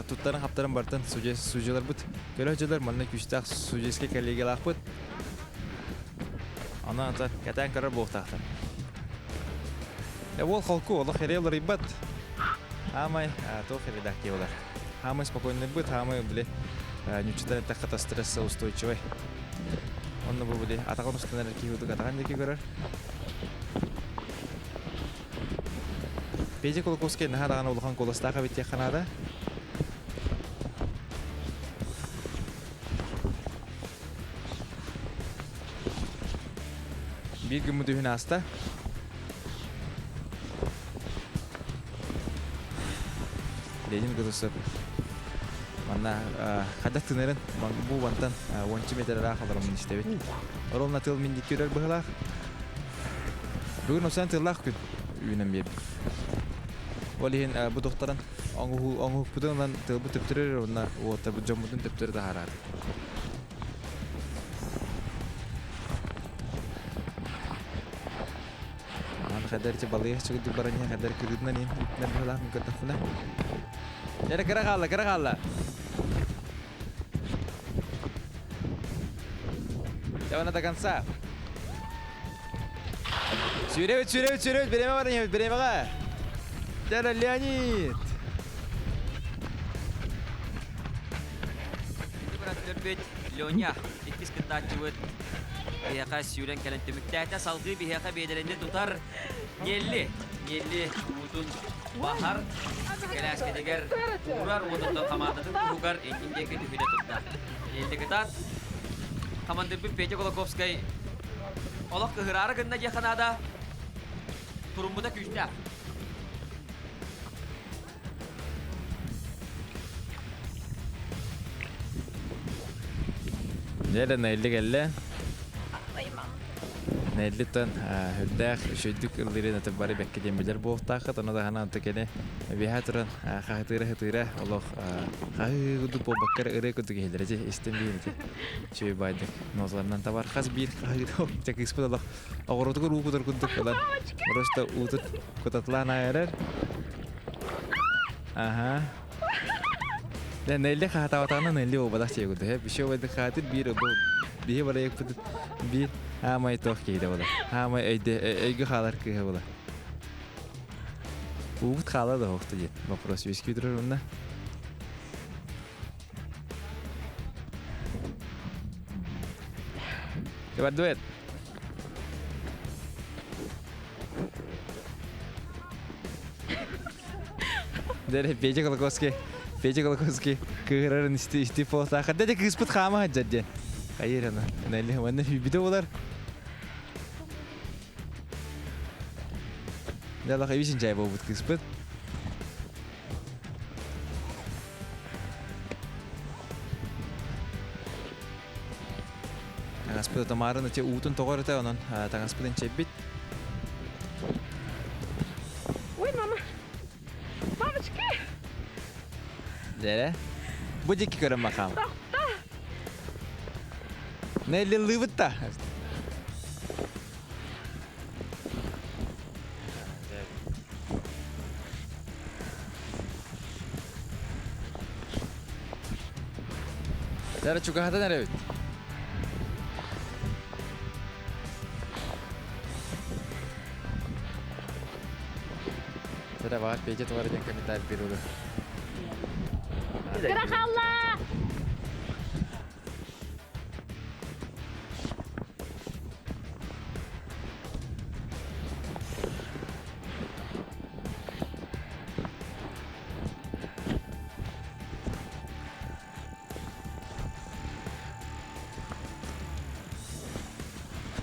туттарын хаптарын бартын суҗалар бут. Көрәҗәләр монны күчтәк суҗескә коллегалар бут. Ана ата кәтән карар бултахтан. Ол халку, ол херел рибат. Хамай, то хереда кевлар. Хамай спокойный быт, хамай бле. Ничего так катастрофа устойчивый. Он на бле, а так он установил киеву, так он не кигорар. Пеже Колоковский нахадаган улахан колостака битте канада. Bir gün müdühün hasta. Lenin kızısı. Bana kadak tınırın. Bu vantan 10 metre daha kalırım işte. Oralına tıl mindik görür bağlar. Bugün o sen tırlak gün. Üyünüm bir. Olihin bu doktorun onu kutundan tıl bu teptirir ona o tabi camudun teptirir daha rahat. Kadarca balıya çıkıp baranya kadar kırıdına nin ipler balah mı kadar Yere kara kalla. Javana da kansa. Süre bereme var ya bereme ga. Jara Leonid. Bırak Leonya ikis kıtaçıvıt. Bihaka süren kelen tümüktehte salgı bihaka bedelinde tutar Yelli udun bahar Kelaske deger uğrar udunda kamandadır Uğar engindeki tühüde tuttar Yelli kıtat Kamandır bir Pece Kolokovskay Olak kıhırarı gında yakanada Turumbuda küçler Nereden 50 geldi? Nellitan hüddäk şöydük ılırın atıp bari bekkediğim bilir bu oftaqat ona da hana antıkene bihatırın hıtıra Allah hıdı bu bakkara ırı kutu geldirici istemeyince şöy baydık nozlarından tabar khas bir hıdı çak ispad Allah ağırdık ruhu kudur kutuk falan burası utut kutatlan ayarır aha dan nelli kata-katana nelli obadak şey kutu hep bir şey baydık khatir bir bu bir bara yak kutu bir Hamay toh kiydi ola. Hamay eygi xalar kiydi ola. Uğut xalar da hoxtu jet. Вопрос весь кидер онда. Кебар дуэт. Дере Пеже Колоковский кыгырарын истифо тахада да кыспыт хама жадде. Hayır ana. Nelli bana bir de olar. Ya la kaybışın cayba bu kısmet. Tangaspet tamarın içe utun toğar ta onun. Tangaspet'in çebit. Ой, мама. Мамочки. Dere. Bu dikki körüm bakalım. Nelli lıvıtta. Dere çok hata nereye? Dere var pece tuvarı yang kami tarik biru. Gerak Allah.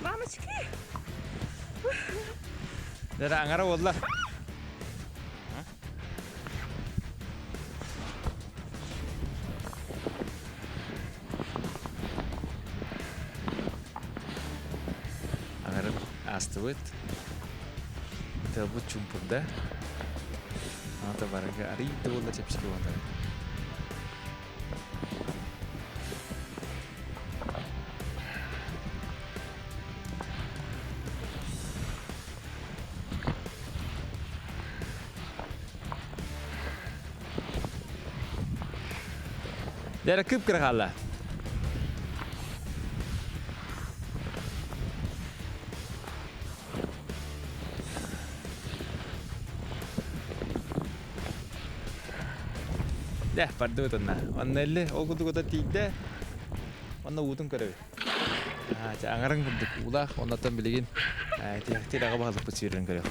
Мамочки. Dere angara oldular. Angarın astıvıt. Telbut cumpurda. Anta barangga ari itu ulah cepsi luar. Dere kıpkırık Allah. Deh, pardu itu na. Onelle, kudu kudu tidak. Onna udun kare. Angarang kudu ulah, onna tam biligin. Tidak apa hal pecirin kare.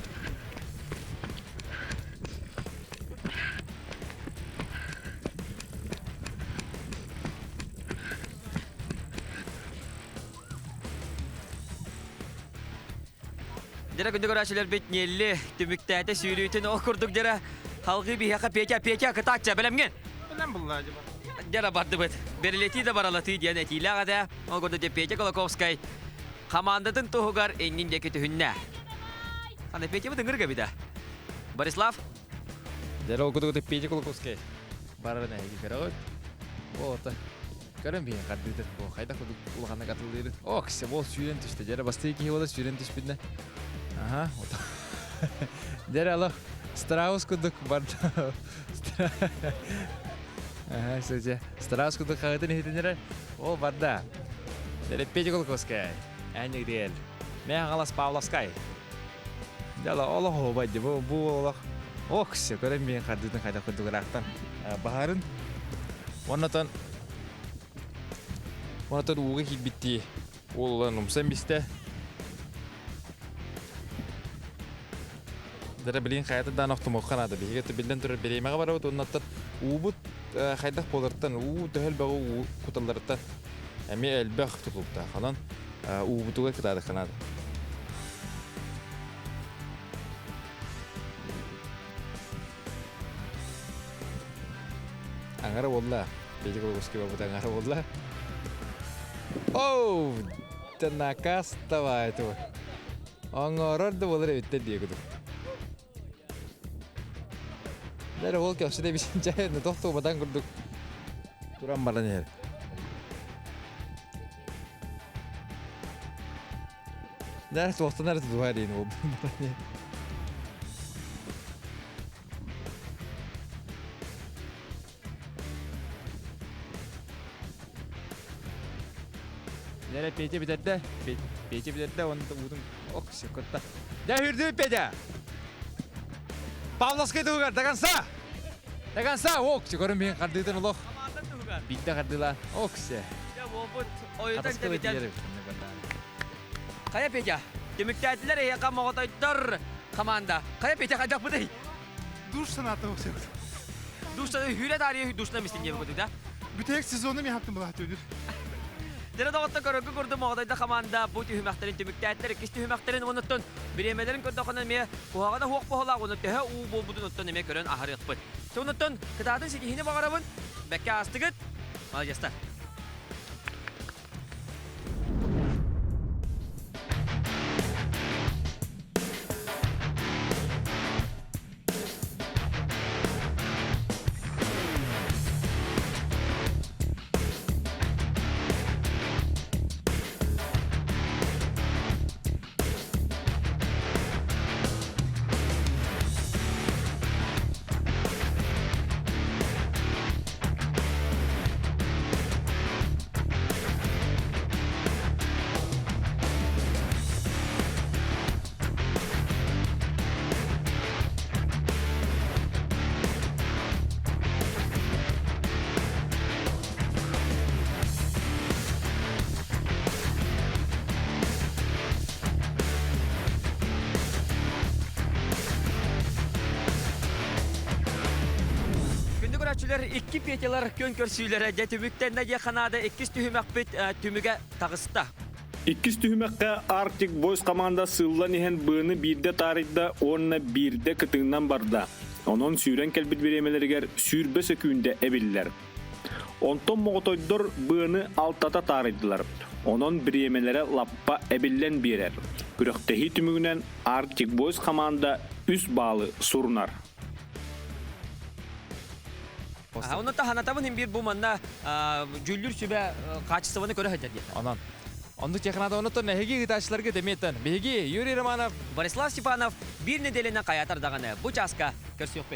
Дера күндө көрәшелер бит нелли түмүктәте сүйрүйтүн о курдук дера халгы бияка петя кытача белемген. Білем бұлла жеба. Дера барды бит. Берилети да баралаты диен этилага да. О гордо де Петя Колоковскай. Командатын тугар эннин деке түһүннә. Аны Петя бит ыңгырга бида. Борислав. Дера окудук деп Петя Колоковский. Барарына керегөт. Вот. Көрөн бие кардыдыр. О, кайда кудук улгана катылдыр. О, кисе бол сүйрен түштү. Дера басты ки болот сүйрен түшпүдүн. Ага. Дера алып Страус кудук барда. Ага, сөзі. Страус кудук қағытын етіндері. Ол барда. Дәрі Петя Колоковскай. Әнік дейіл. Мен ағалас Павловскай. Дәла олық ол байды. Бұл олық. О, кісі. Көрем мен қардыдың қайда кудук рақтан. Бағарын. Онатан уғы хит бітті. Ол олан ұмсан бісті. Дәрі білген қайатыдан оқтым оққан ады. Бігеті білден түрі береймеға барауыд. Онаттан уыбыт қайдақ болырттан, төхіл бағы құталырттан. Әме әлбәқ тұтылыпта. Қанан уыбытуға кітады қанады. Аңары болла. Петя Колоковский бабыт аңары болла. Оу! Тәнақа ставай тұғы. Аңарарды болыр өттер дей күді. Дәрі ол кәусіде бісін жайында тоқты обадан күрдік. Туран баран ер. Дәрі тоқтан әрі тұдуға дейін ол баран ер. Дәрі Петя бітерді. Петя бітерді, оны ұдың оқ секундта. Дәрі үрді Петя! Павловский тугар, таганса! Таганса, окси, көрін мен қардыдың ұлық. Битті қардыла, окси. Қатысқы өтілері. Қая Петя? Деміктәділер еқа моғытайдар команда. Қая Петя қайдақ бұдай? Душ санаты оқсы. Душта хүрет ария душна мистин жебі көтік да? Бүтек сезоны мен хаптым бұлақты өнір. Дәрі дағытта көрігі көрді моғытайда команда бұ түйімәқтерін деміктәділер, кес түйімәқтерін оныттын. Биремелерин көрді қонын ме қоғағына хуақ бұғыла оныттығы ұу бол бұдың оттын еме көрін ахар еқпыд. Соныттын кытатын секихіне бағарабын, бәкке астығыт, малжастар. İki Petyalar kön körsüylere de tümükten de kanada ikiz tühümek bit tümüge tağısta. İkiz tühümekte Arctic Boys komanda sığılan ihen bığını birde tarihde onunla birde kıtığından barda. Onun süren kelbit biremeleriger sürbe söküğünde ebiller. Onton moğotoydur bığını altata tarihdiler. Onun biremelere lappa ebillen birer. Güröktehi tümügünen Arctic Boys komanda üst bağlı surunar. Onu da hanatavın bir bu manda cüllür sübe kaçısıvanı göre hacet diye. Anan. Onduk yakınada onu da nehegi gıdaşlarga demetten. Begi Yuri Romanov, Borislav Stepanov bir nedeline kayatar dağını bu çaska körsü yok be.